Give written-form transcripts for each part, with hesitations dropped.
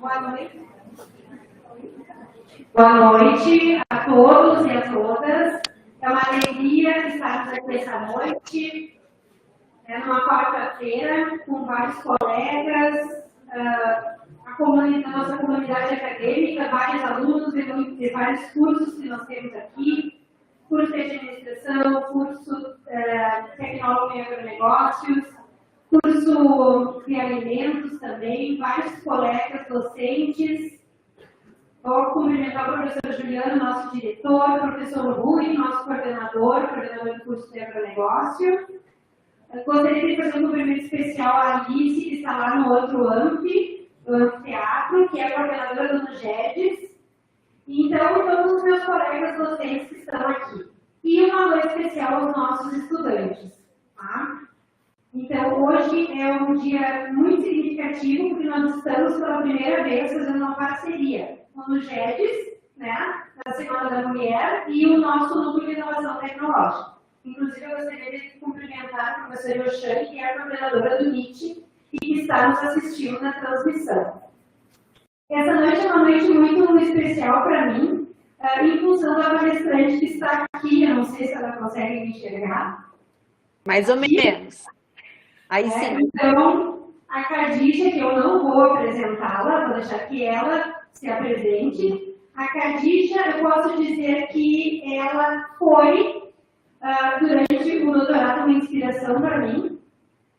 Boa noite. Boa noite a todos e a todas. É uma alegria estarmos aqui essa noite, numa quarta-feira, com vários colegas, a nossa comunidade acadêmica, vários alunos de vários cursos que nós temos aqui, curso de administração, curso de tecnólogo em agronegócios, curso de alimentos também, vários colegas docentes. Vou cumprimentar o professor Juliano, nosso diretor, o professor Rui, nosso coordenador do curso de agronegócio. Gostaria de fazer um cumprimento especial à Alice, que está lá no outro anfiteatro, que é a coordenadora do GEDES. Então, todos os meus colegas docentes que estão aqui. E uma noite especial aos nossos estudantes. Tá? Então, hoje é um dia muito significativo, porque nós estamos pela primeira vez fazendo uma parceria com o GEDES, né, na Semana da Mulher, e o nosso Núcleo de Inovação Tecnológica. Inclusive, eu gostaria de cumprimentar a professora Yoshane, que é a coordenadora do NIT, e que está nos assistindo na transmissão. Essa noite é uma noite muito especial para mim, em função da palestrante que está aqui, eu não sei se ela consegue me enxergar. Mais ou menos. Aí sim. Então, a Khadija, que eu não vou apresentá-la, vou deixar que ela se apresente. A Khadija, eu posso dizer que ela foi, durante o doutorado, uma inspiração para mim,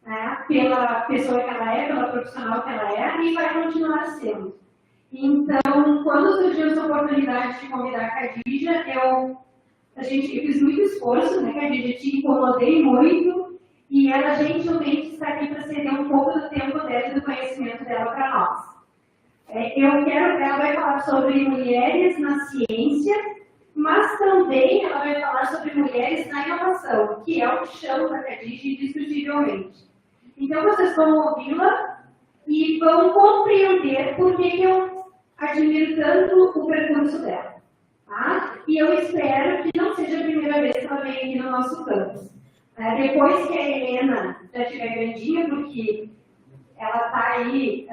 né, pela pessoa que ela é, pela profissional que ela é, e vai continuar sendo. Então, quando surgiu essa oportunidade de convidar a Khadija, eu fiz muito esforço, né, Khadija? Te incomodei muito, e ela gentilmente está aqui para ceder um pouco do tempo dela e do conhecimento dela para nós. Ela vai falar sobre mulheres na ciência, mas também ela vai falar sobre mulheres na inovação, que é o que chama a Khadija indiscutivelmente. Então, vocês vão ouvi-la e vão compreender por que eu admiro tanto o percurso dela. Tá? E eu espero que não seja a primeira vez que ela vem aqui no nosso campus. Depois que a Helena já estiver grandinha, porque ela está aí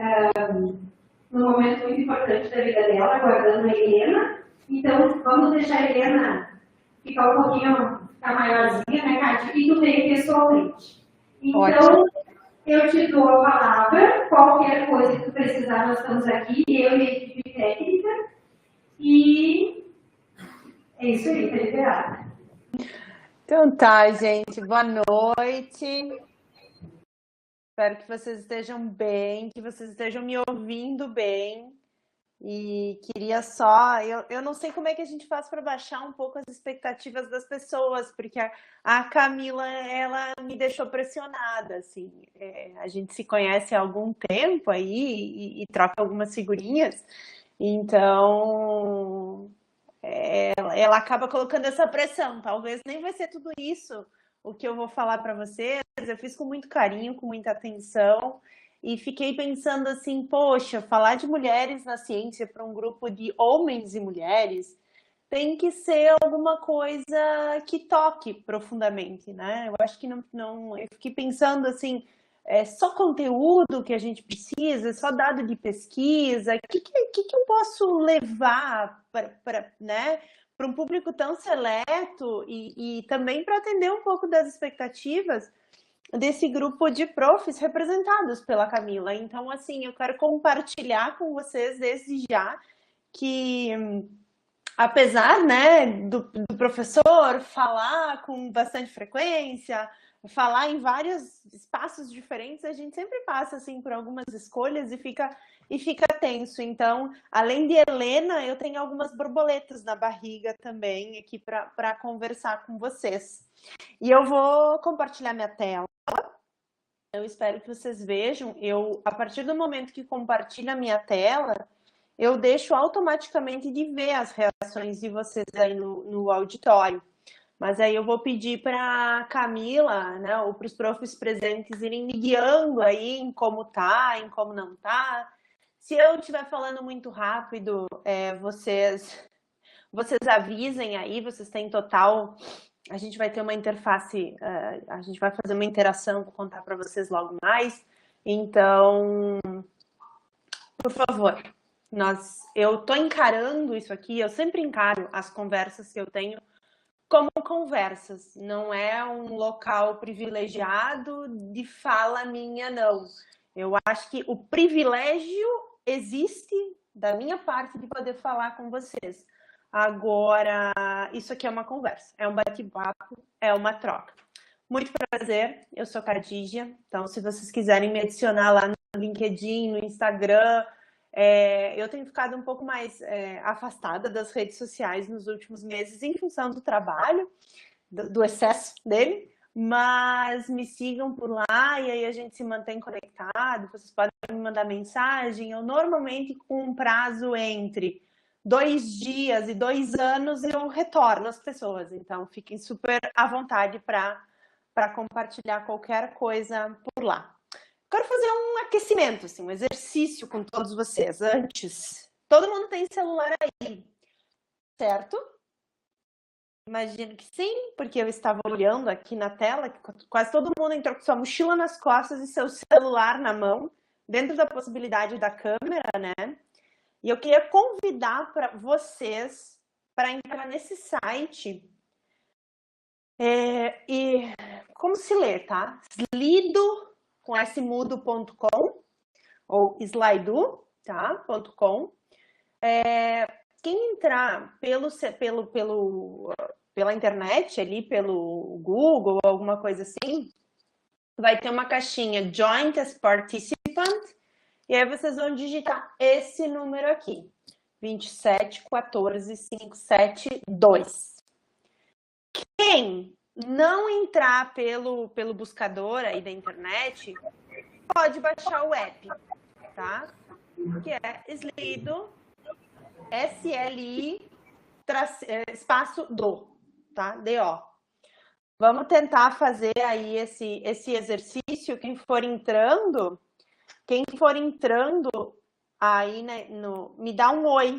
num momento muito importante da vida dela, aguardando a Helena. Então, vamos deixar a Helena ficar um pouquinho maiorzinha, né, Cátia? E tu vem aqui pessoalmente. Então, ótimo. Eu te dou a palavra, qualquer coisa que tu precisar, nós estamos aqui, eu e a equipe técnica. E é isso aí, tá liberada. Então tá, gente, boa noite. Espero que vocês estejam bem, que vocês estejam me ouvindo bem. E queria só, eu não sei como é que a gente faz para baixar um pouco as expectativas das pessoas, porque a Camila, ela me deixou pressionada, assim. A gente se conhece há algum tempo aí e troca algumas figurinhas, então ela acaba colocando essa pressão. Talvez nem vai ser tudo isso o que eu vou falar para vocês. Eu fiz com muito carinho, com muita atenção. E fiquei pensando assim, poxa, falar de mulheres na ciência para um grupo de homens e mulheres tem que ser alguma coisa que toque profundamente, né? Eu acho que não eu fiquei pensando assim, é só conteúdo que a gente precisa, só dado de pesquisa, o que eu posso levar para né, para um público tão seleto e também para atender um pouco das expectativas desse grupo de profs representados pela Camila. Então, assim, eu quero compartilhar com vocês desde já que, apesar, né, do professor falar com bastante frequência, falar em vários espaços diferentes, a gente sempre passa, assim, por algumas escolhas e fica tenso. Então, além de Helena, eu tenho algumas borboletas na barriga também aqui para conversar com vocês. E eu vou compartilhar minha tela. Eu espero que vocês vejam. A partir do momento que compartilho a minha tela, eu deixo automaticamente de ver as reações de vocês aí no auditório. Mas aí eu vou pedir para a Camila, né, ou para os profs presentes irem me guiando aí em como tá, em como não tá. Se eu estiver falando muito rápido, vocês avisem aí, vocês têm total... A gente vai ter uma interface, a gente vai fazer uma interação, vou contar para vocês logo mais. Então, por favor, Eu tô encarando isso aqui, eu sempre encaro as conversas que eu tenho como conversas, não é um local privilegiado de fala minha, não. Eu acho que o privilégio existe da minha parte de poder falar com vocês. Agora, isso aqui é uma conversa, é um bate-papo, é uma troca. Muito prazer, eu sou Khadija, então se vocês quiserem me adicionar lá no LinkedIn, no Instagram, eu tenho ficado um pouco mais afastada das redes sociais nos últimos meses em função do trabalho, do excesso dele, mas me sigam por lá e aí a gente se mantém conectado, vocês podem me mandar mensagem, eu normalmente com um prazo entre 2 dias e 2 anos eu retorno às pessoas, então fiquem super à vontade para compartilhar qualquer coisa por lá. Quero fazer um aquecimento, assim, um exercício com todos vocês. Antes, todo mundo tem celular aí, certo? Imagino que sim, porque eu estava olhando aqui na tela, que quase todo mundo entrou com sua mochila nas costas e seu celular na mão, dentro da possibilidade da câmera, né? E eu queria convidar para vocês para entrar nesse site e como se lê, tá? Slido com smudo.com ou slido, tá? .com. Quem entrar pela internet ali, pelo Google ou alguma coisa assim, vai ter uma caixinha Join as Participant e aí vocês vão digitar esse número aqui, 2714572. Quem não entrar pelo buscador aí da internet, pode baixar o app, tá? Que é Slido, SLI, espaço do, tá? DO. Vamos tentar fazer aí esse exercício. Quem for entrando aí, né, me dá um oi.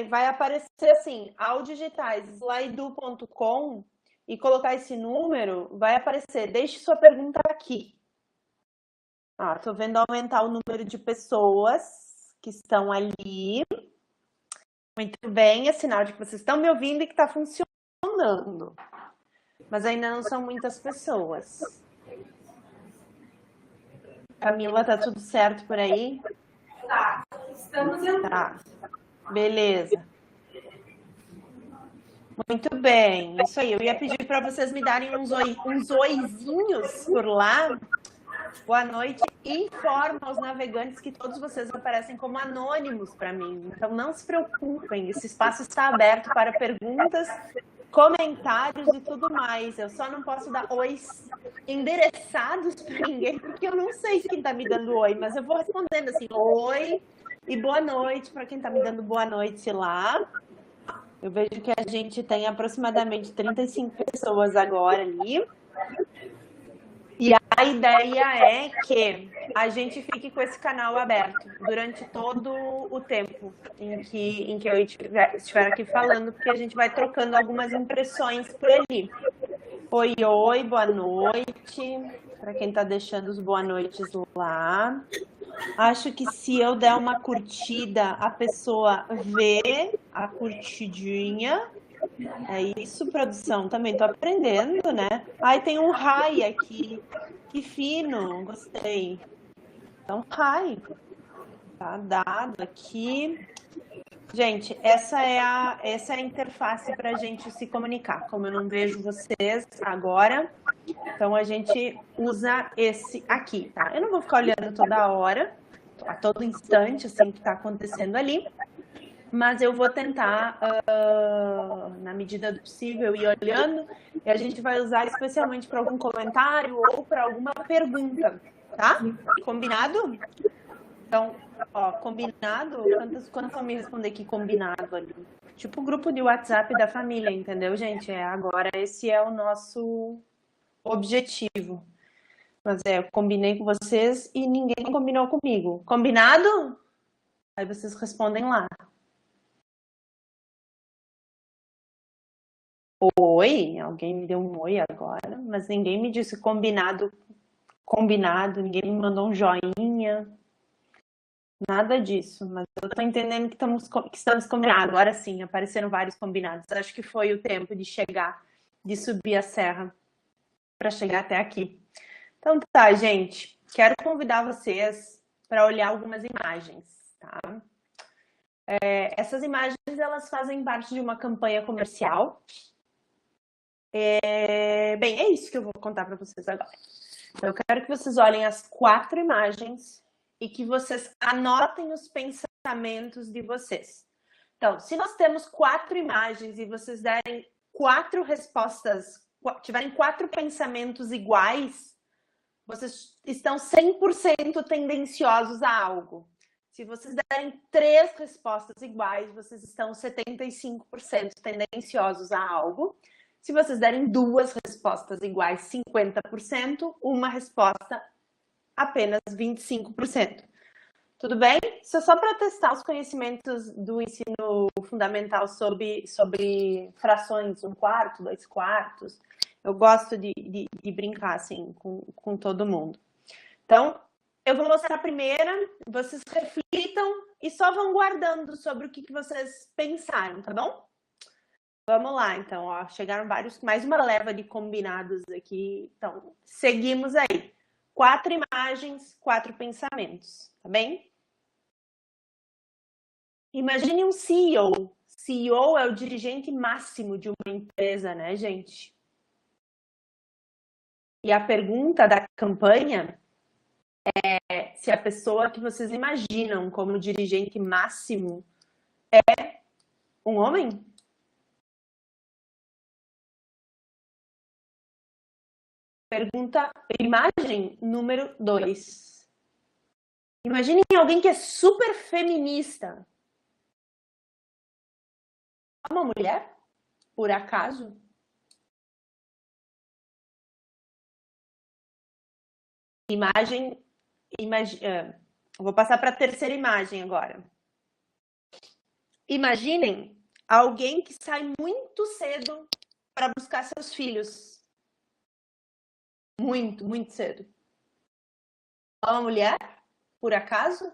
Vai aparecer assim, ao digitar slido.com e colocar esse número, vai aparecer, deixe sua pergunta aqui. Tô vendo aumentar o número de pessoas que estão ali. Muito bem, é sinal de que vocês estão me ouvindo e que está funcionando. Mas ainda não são muitas pessoas. Camila, tá tudo certo por aí? Tá, estamos entrando. Tá, beleza. Muito bem, isso aí. Eu ia pedir para vocês me darem uns oizinhos por lá. Boa noite. Informo aos navegantes que todos vocês aparecem como anônimos para mim. Então não se preocupem, esse espaço está aberto para perguntas, comentários e tudo mais. Eu só não posso dar ois endereçados para ninguém, porque eu não sei quem está me dando oi, mas eu vou respondendo assim, oi e boa noite para quem está me dando boa noite lá. Eu vejo que a gente tem aproximadamente 35 pessoas agora ali. E a ideia é que a gente fique com esse canal aberto durante todo o tempo em que eu estiver aqui falando, porque a gente vai trocando algumas impressões por ali. Oi, boa noite, para quem está deixando os boa noites lá. Acho que se eu der uma curtida, a pessoa vê a curtidinha. É isso, produção, também tô aprendendo, né? Ai, tem um hi aqui. Que fino, gostei. Então, hi. Tá dado aqui. Gente, essa é a interface para a gente se comunicar. Como eu não vejo vocês agora, então a gente usa esse aqui, tá? Eu não vou ficar olhando toda hora, a todo instante, assim, o que está acontecendo ali. Mas eu vou tentar, na medida do possível, ir olhando, e a gente vai usar especialmente para algum comentário ou para alguma pergunta, tá? Combinado? Então, combinado? Quantos vão me responder que combinado ali? Tipo o grupo de WhatsApp da família, entendeu, gente? Agora esse é o nosso objetivo. Mas eu combinei com vocês e ninguém combinou comigo. Combinado? Aí vocês respondem lá. Oi, alguém me deu um oi agora, mas ninguém me disse combinado, ninguém me mandou um joinha. Nada disso, mas eu tô entendendo que estamos combinados. Agora sim, apareceram vários combinados. Acho que foi o tempo de chegar, de subir a serra para chegar até aqui. Então tá, gente. Quero convidar vocês para olhar algumas imagens, tá? Essas imagens, elas fazem parte de uma campanha comercial. Bem, é isso que eu vou contar para vocês agora. Então, eu quero que vocês olhem as 4 imagens e que vocês anotem os pensamentos de vocês. Então, se nós temos 4 imagens e vocês derem 4 respostas, tiverem 4 pensamentos iguais, vocês estão 100% tendenciosos a algo. Se vocês derem 3 respostas iguais, vocês estão 75% tendenciosos a algo. Se vocês derem 2 respostas iguais, 50%, uma resposta, apenas 25%. Tudo bem? Isso é só para testar os conhecimentos do ensino fundamental sobre frações, 1/4, 2/4. Eu gosto de brincar assim com todo mundo. Então, eu vou mostrar a primeira, vocês reflitam e só vão guardando sobre o que vocês pensaram, tá bom? Vamos lá, então, ó, chegaram mais uma leva de combinados aqui. Então, seguimos aí. 4 imagens, 4 pensamentos, tá bem? Imagine um CEO. CEO é o dirigente máximo de uma empresa, né, gente? E a pergunta da campanha é se a pessoa que vocês imaginam como dirigente máximo é um homem? Imagem número 2. Imaginem alguém que é super feminista. É uma mulher? Por acaso? Vou passar para a terceira imagem agora. Imaginem alguém que sai muito cedo para buscar seus filhos. Muito, muito cedo. É uma mulher? Por acaso?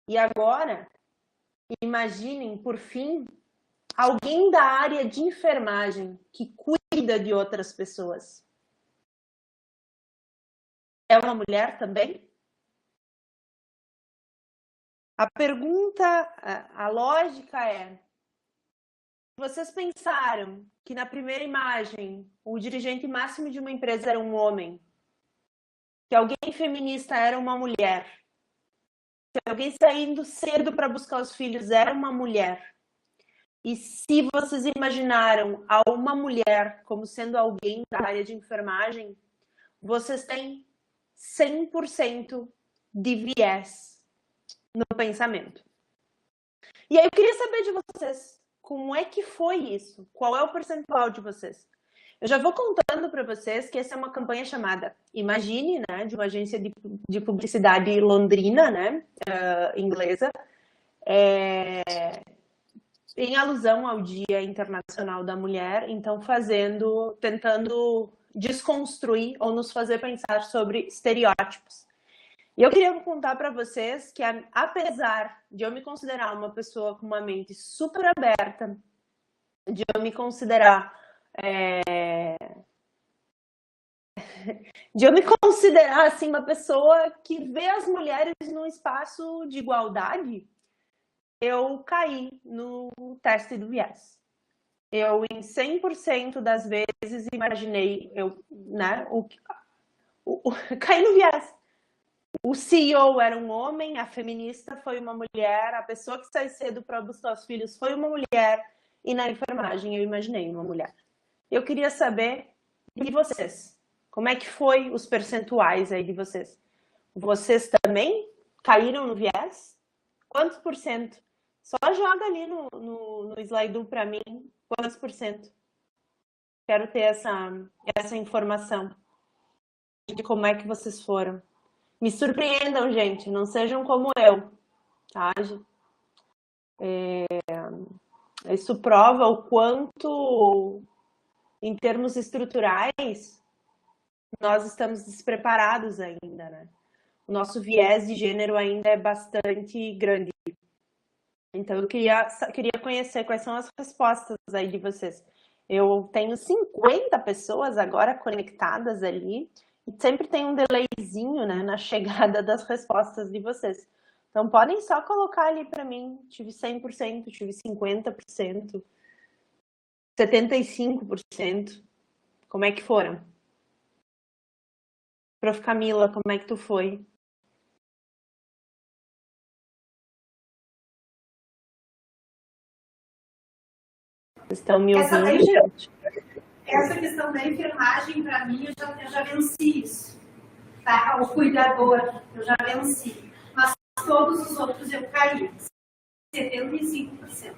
E agora, imaginem, por fim, alguém da área de enfermagem que cuida de outras pessoas. É uma mulher também? A pergunta, a lógica é: vocês pensaram que na primeira imagem o dirigente máximo de uma empresa era um homem, que alguém feminista era uma mulher, que alguém saindo cedo para buscar os filhos era uma mulher? E se vocês imaginaram a uma mulher como sendo alguém da área de enfermagem, vocês têm 100% de viés no pensamento. E aí eu queria saber de vocês, como é que foi isso? Qual é o percentual de vocês? Eu já vou contando para vocês que essa é uma campanha chamada Imagine, né, de uma agência de publicidade londrina, né, inglesa, em alusão ao Dia Internacional da Mulher, então tentando desconstruir ou nos fazer pensar sobre estereótipos. E eu queria contar para vocês que, apesar de eu me considerar uma pessoa com uma mente super aberta, de eu me considerar assim uma pessoa que vê as mulheres num espaço de igualdade, eu caí no teste do viés. Eu, em 100% das vezes, imaginei, caí no viés. O CEO era um homem, a feminista foi uma mulher, a pessoa que sai cedo para buscar os filhos foi uma mulher, e na enfermagem eu imaginei uma mulher. Eu queria saber de vocês, como é que foi os percentuais aí de vocês? Vocês também caíram no viés? Quantos por cento? Só joga ali no slide para mim, quantos por cento? Quero ter essa informação de como é que vocês foram. Me surpreendam, gente, não sejam como eu, tá? Isso prova o quanto, em termos estruturais, nós estamos despreparados ainda, né? O nosso viés de gênero ainda é bastante grande. Então, eu queria conhecer quais são as respostas aí de vocês. Eu tenho 50 pessoas agora conectadas ali, e sempre tem um delayzinho, né, na chegada das respostas de vocês. Então, podem só colocar ali para mim, tive 100%, tive 50%, 75%. Como é que foram? Prof. Camila, como é que tu foi? Vocês estão me ouvindo, gente? Essa questão da enfermagem, para mim, eu já venci isso. Tá? O cuidador, eu já venci. Mas todos os outros eu caí. 75%.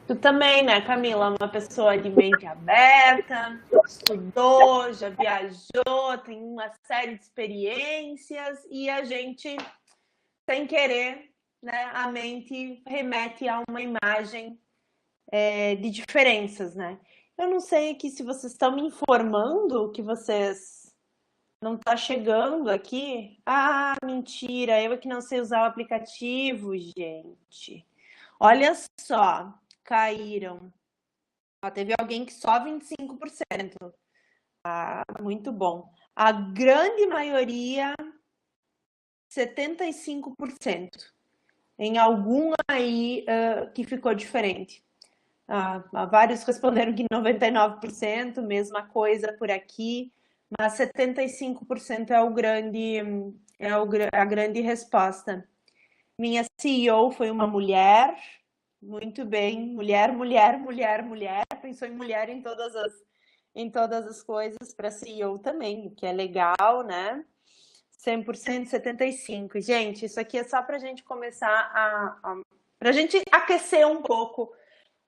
Tu também, né, Camila? Uma pessoa de mente aberta, estudou, já viajou, tem uma série de experiências e a gente, sem querer, né, a mente remete a uma imagem de diferenças, né? Eu não sei aqui se vocês estão me informando que vocês não tá chegando aqui. Ah, mentira, eu é que não sei usar o aplicativo, gente. Olha só, caíram. Ó, teve alguém que só 25%. Ah, muito bom. A grande maioria, 75%. Em algum aí que ficou diferente. Vários responderam que 99%, mesma coisa por aqui, mas 75% é a grande resposta. Minha CEO foi uma mulher, muito bem, mulher, mulher, mulher, mulher, pensou em mulher em todas as coisas, para CEO também, o que é legal, né? 100%, 75%. Gente, isso aqui é só para a gente começar para a gente aquecer um pouco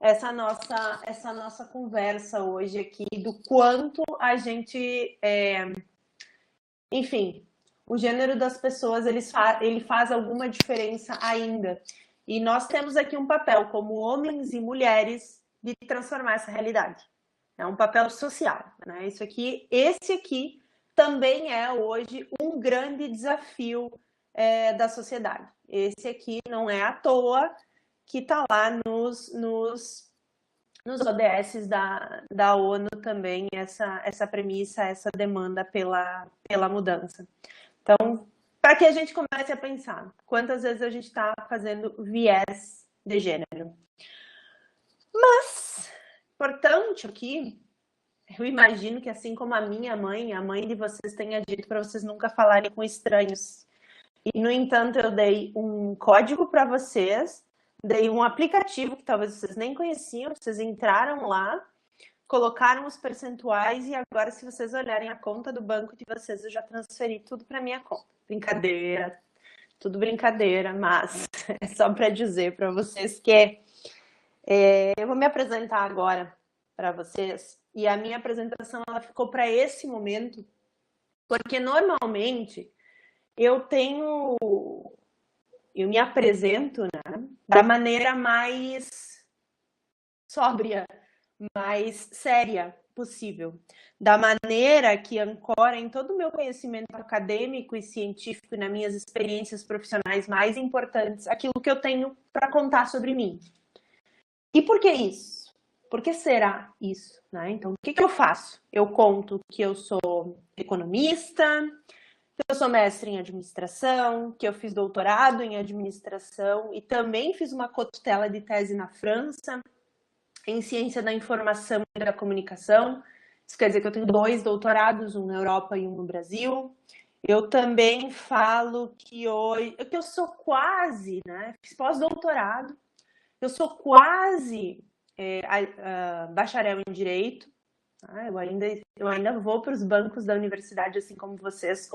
essa nossa conversa hoje aqui, do quanto a gente, enfim, o gênero das pessoas, ele faz alguma diferença ainda. E nós temos aqui um papel, como homens e mulheres, de transformar essa realidade. É um papel social, né? Esse aqui também é hoje um grande desafio da sociedade. Esse aqui não é à toa que está lá nos ODS da ONU também, essa premissa, essa demanda pela mudança. Então, para que a gente comece a pensar, quantas vezes a gente está fazendo viés de gênero. Mas, importante aqui, eu imagino que assim como a minha mãe, a mãe de vocês tenha dito para vocês nunca falarem com estranhos. E, no entanto, eu dei um código para vocês, dei um aplicativo que talvez vocês nem conheciam, vocês entraram lá, colocaram os percentuais e agora, se vocês olharem a conta do banco de vocês, eu já transferi tudo para minha conta. Brincadeira, tudo brincadeira, mas é só para dizer para vocês que eu vou me apresentar agora para vocês, e a minha apresentação ela ficou para esse momento, porque normalmente eu me apresento, né, da maneira mais sóbria, mais séria possível, da maneira que ancora em todo o meu conhecimento acadêmico e científico e nas minhas experiências profissionais mais importantes, aquilo que eu tenho para contar sobre mim. E por que isso? Por que será isso? Né? Então, o que eu faço? Eu conto que eu sou economista, que eu sou mestre em administração, que eu fiz doutorado em administração e também fiz uma cotutela de tese na França em ciência da informação e da comunicação. Isso quer dizer que eu tenho 2 doutorados, um na Europa e um no Brasil. Eu também falo que eu sou quase, né? Fiz pós-doutorado, eu sou quase bacharel em Direito. Tá? Eu ainda vou para os bancos da universidade, assim como vocês,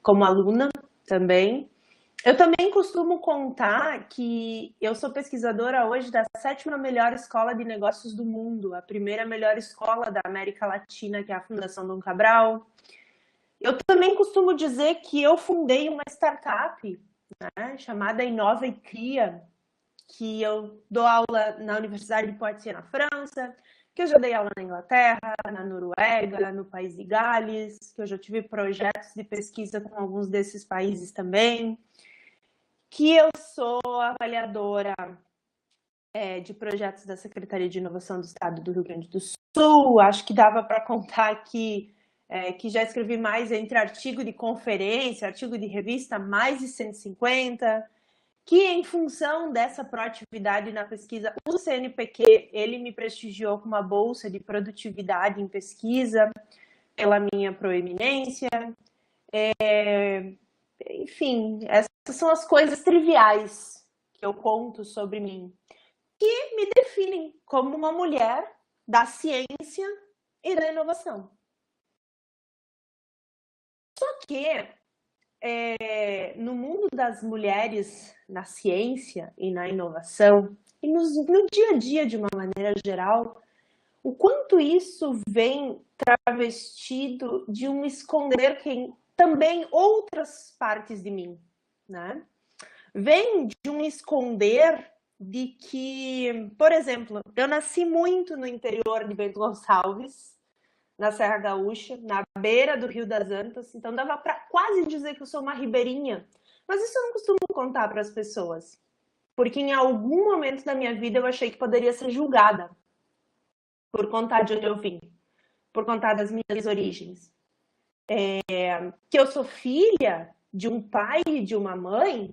como aluna também. Eu também costumo contar que eu sou pesquisadora hoje da 7ª melhor escola de negócios do mundo, a primeira melhor escola da América Latina, que é a Fundação Dom Cabral. Eu também costumo dizer que eu fundei uma startup, né, chamada Inova e Cria, que eu dou aula na Universidade de Poitiers, na França, que eu já dei aula na Inglaterra, na Noruega, no país de Gales, que eu já tive projetos de pesquisa com alguns desses países também, que eu sou avaliadora de projetos da Secretaria de Inovação do Estado do Rio Grande do Sul. Acho que dava para contar aqui que já escrevi mais entre artigo de conferência, artigo de revista, mais de 150, que em função dessa proatividade na pesquisa, o CNPq, ele me prestigiou com uma bolsa de produtividade em pesquisa pela minha proeminência. Enfim, essas são as coisas triviais que eu conto sobre mim, que me definem como uma mulher da ciência e da inovação. Só que no mundo das mulheres na ciência e na inovação, e no dia a dia de uma maneira geral, o quanto isso vem travestido de um esconder também outras partes de mim, né? Vem de um esconder de que, por exemplo, eu nasci muito no interior de Bento Gonçalves, na Serra Gaúcha, na beira do Rio das Antas, então dava para quase dizer que eu sou uma ribeirinha, mas isso eu não costumo contar para as pessoas, porque em algum momento da minha vida eu achei que poderia ser julgada por contar de onde eu vim, por contar das minhas origens. Que eu sou filha de um pai e de uma mãe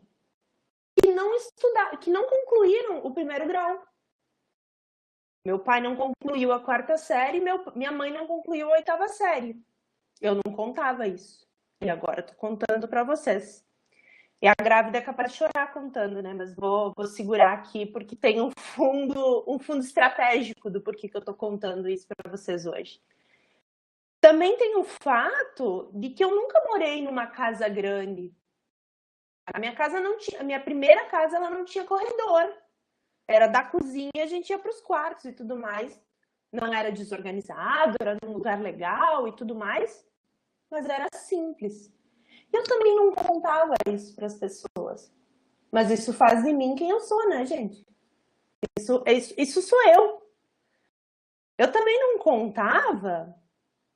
que não concluíram o primeiro grau. Meu pai não concluiu a 4ª série, minha mãe não concluiu a 8ª série. Eu não contava isso. E agora eu tô contando para vocês. E a grávida é capaz de chorar contando, né? Mas vou segurar aqui porque tem um fundo estratégico do porquê que eu tô contando isso para vocês hoje. Também tem o fato de que eu nunca morei numa casa grande. A minha primeira casa, ela não tinha corredor. Era da cozinha, a gente ia para os quartos e tudo mais. Não era desorganizado, era num lugar legal e tudo mais, mas era simples. Eu também não contava isso para as pessoas. Mas isso faz de mim quem eu sou, né, gente? Isso sou eu. Eu também não contava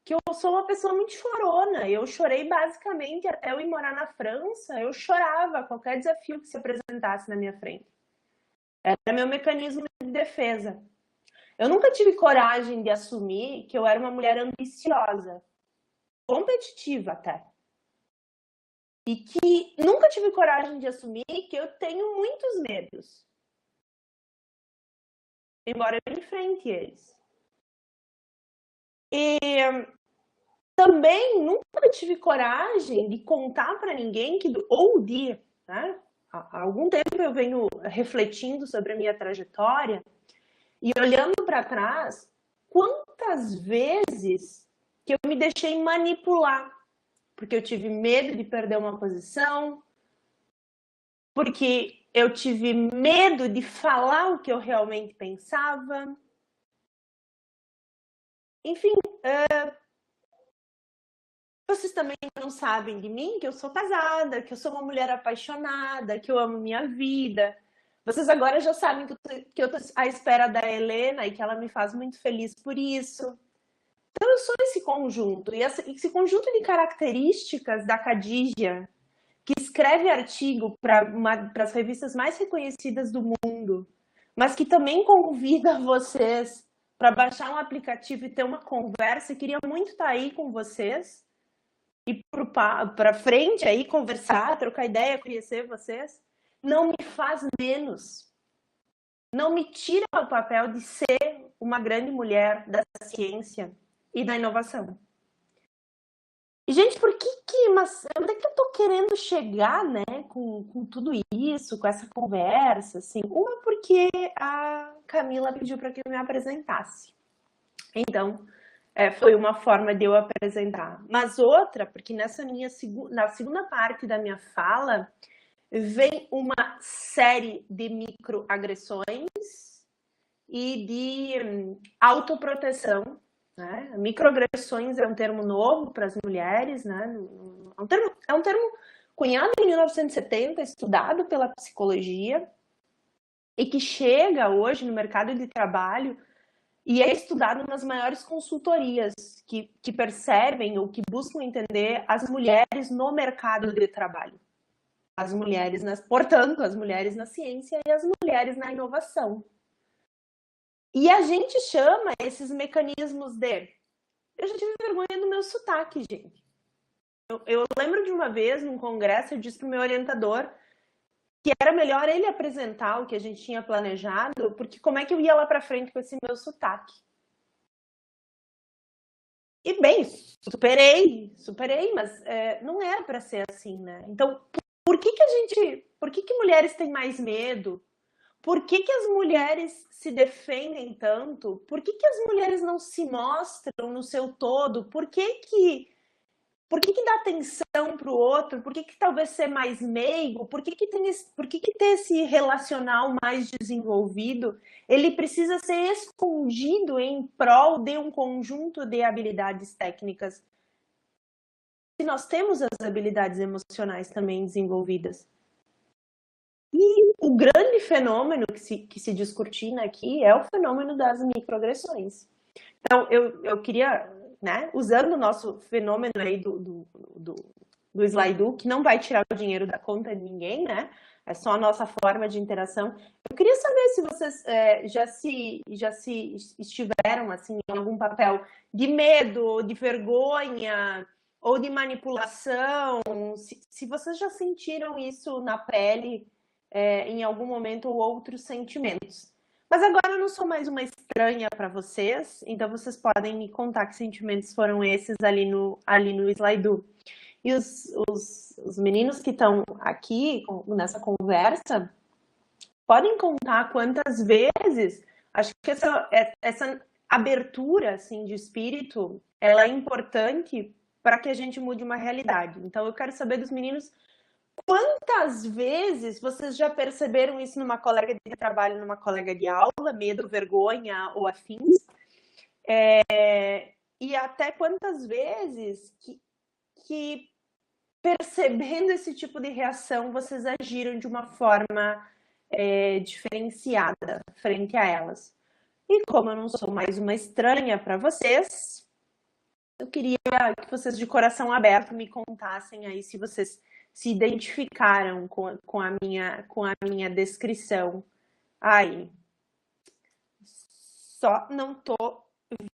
que eu sou uma pessoa muito chorona. Eu chorei basicamente até eu ir morar na França. Eu chorava qualquer desafio que se apresentasse na minha frente. Era meu mecanismo de defesa. Eu nunca tive coragem de assumir que eu era uma mulher ambiciosa, competitiva até. E que nunca tive coragem de assumir que eu tenho muitos medos, embora eu enfrente eles. E também nunca tive coragem de contar para ninguém né? Há algum tempo eu venho refletindo sobre a minha trajetória e olhando para trás, quantas vezes que eu me deixei manipular, porque eu tive medo de perder uma posição, porque eu tive medo de falar o que eu realmente pensava. Enfim, vocês também não sabem de mim que eu sou casada, que eu sou uma mulher apaixonada, que eu amo minha vida. Vocês agora já sabem que eu tô à espera da Helena e que ela me faz muito feliz por isso. Então eu sou esse conjunto, e esse conjunto de características da Khadija, que escreve artigo para as revistas mais reconhecidas do mundo, mas que também convida vocês para baixar um aplicativo e ter uma conversa. Eu queria muito estar aí com vocês e para frente aí, conversar, trocar ideia, conhecer vocês. Não me faz menos. Não me tira o papel de ser uma grande mulher da ciência e da inovação. E, gente, mas onde é que eu tô querendo chegar, né, com tudo isso, com essa conversa, assim? Uma, porque a Camila pediu para que eu me apresentasse. Então, foi uma forma de eu apresentar. Mas outra, porque na segunda parte da minha fala, vem uma série de microagressões e de autoproteção, né? Microagressões é um termo novo para as mulheres, né? É um termo cunhado em 1970, estudado pela psicologia, e que chega hoje no mercado de trabalho E é estudado nas maiores consultorias que percebem ou que buscam entender as mulheres no mercado de trabalho. As mulheres, portanto, as mulheres na ciência e as mulheres na inovação. E a gente chama esses mecanismos de... Eu já tive vergonha do meu sotaque, gente. Eu lembro de uma vez, num congresso, eu disse para o meu orientador que era melhor ele apresentar o que a gente tinha planejado, porque como é que eu ia lá para frente com esse meu sotaque? E bem, superei, mas não era para ser assim, né? Então, por que mulheres têm mais medo? Por que as mulheres se defendem tanto? Por que as mulheres não se mostram no seu todo? Por que dá atenção para o outro? Por que talvez ser mais meigo? Por que ter esse relacional mais desenvolvido? Ele precisa ser escondido em prol de um conjunto de habilidades técnicas. E nós temos as habilidades emocionais também desenvolvidas. E o grande fenômeno que se descortina aqui é o fenômeno das microagressões. Então, eu queria, né, usando o nosso fenômeno aí do Slido, que não vai tirar o dinheiro da conta de ninguém, né? É só a nossa forma de interação. Eu queria saber se vocês já se estiveram assim, em algum papel de medo, de vergonha ou de manipulação, se vocês já sentiram isso na pele em algum momento ou outros sentimentos. Mas agora eu não sou mais uma estranha para vocês, então vocês podem me contar que sentimentos foram esses ali no Slido. E os meninos que estão aqui nessa conversa podem contar quantas vezes, acho que essa abertura assim, de espírito, ela é importante para que a gente mude uma realidade. Então eu quero saber dos meninos quantas vezes vocês já perceberam isso numa colega de trabalho, numa colega de aula, medo, vergonha ou afins? E até quantas vezes que percebendo esse tipo de reação, vocês agiram de uma forma diferenciada frente a elas. E como eu não sou mais uma estranha para vocês, eu queria que vocês de coração aberto me contassem aí se vocês se identificaram com a minha descrição aí. Só não tô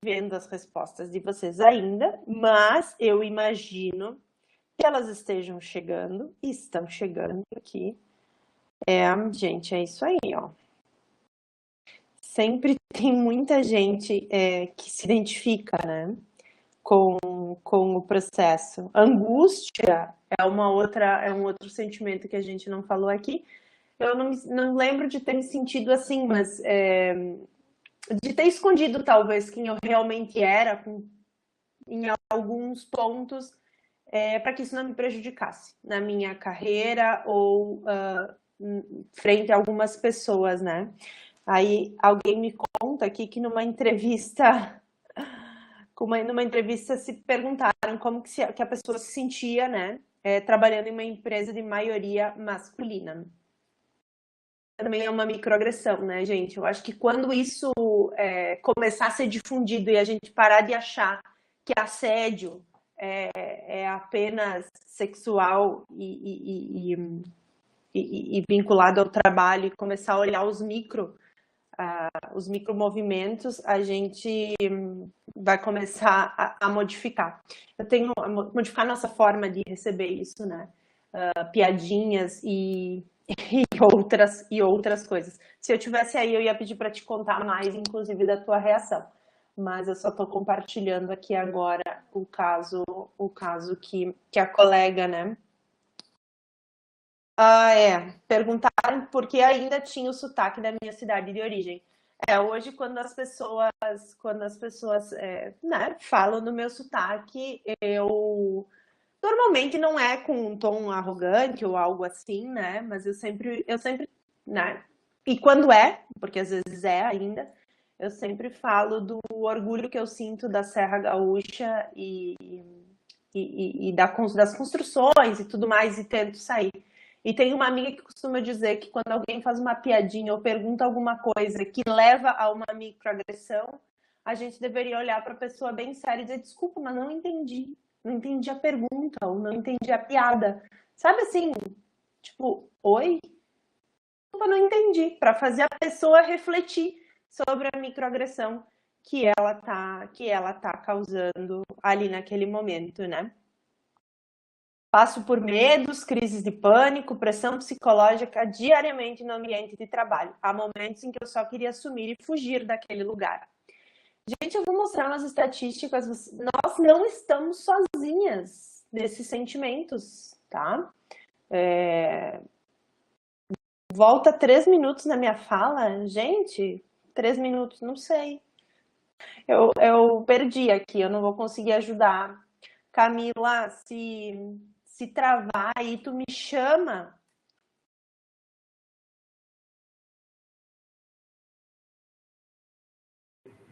vendo as respostas de vocês ainda, mas eu imagino que elas estejam chegando, e estão chegando aqui. Gente, é isso aí, ó. Sempre tem muita gente que se identifica, né, com o processo. Angústia é um outro sentimento que a gente não falou aqui. Eu não lembro de ter me sentido assim, mas de ter escondido talvez quem eu realmente era em alguns pontos para que isso não me prejudicasse na minha carreira ou frente a algumas pessoas, né? Aí alguém me conta aqui que numa entrevista se perguntaram como que a pessoa se sentia, né, trabalhando em uma empresa de maioria masculina. Também é uma microagressão, né, gente? Eu acho que quando isso começar a ser difundido e a gente parar de achar que assédio é apenas sexual e vinculado ao trabalho e começar a olhar os micromovimentos, a gente vai começar a modificar. Modificar a nossa forma de receber isso, né? Piadinhas e outras coisas. Se eu tivesse aí, eu ia pedir para te contar mais, inclusive, da tua reação. Mas eu só estou compartilhando aqui agora o caso que a colega, né? Perguntaram por que ainda tinha o sotaque da minha cidade de origem. Hoje, quando as pessoas né, falam do meu sotaque, eu normalmente não é com um tom arrogante ou algo assim, né? Mas eu sempre, né? E quando porque às vezes ainda, eu sempre falo do orgulho que eu sinto da Serra Gaúcha e das construções e tudo mais, e tento sair. E tem uma amiga que costuma dizer que quando alguém faz uma piadinha ou pergunta alguma coisa que leva a uma microagressão, a gente deveria olhar para a pessoa bem séria e dizer, desculpa, mas não entendi a pergunta, ou não entendi a piada. Sabe assim, tipo, oi? Desculpa, não entendi, para fazer a pessoa refletir sobre a microagressão que ela tá causando ali naquele momento, né? Passo por medos, crises de pânico, pressão psicológica diariamente no ambiente de trabalho. Há momentos em que eu só queria sumir e fugir daquele lugar. Gente, eu vou mostrar umas estatísticas. Nós não estamos sozinhas nesses sentimentos, tá? Volta 3 minutos na minha fala. Gente, 3 minutos, não sei. Eu perdi aqui, eu não vou conseguir ajudar. Camila, se travar aí, tu me chama.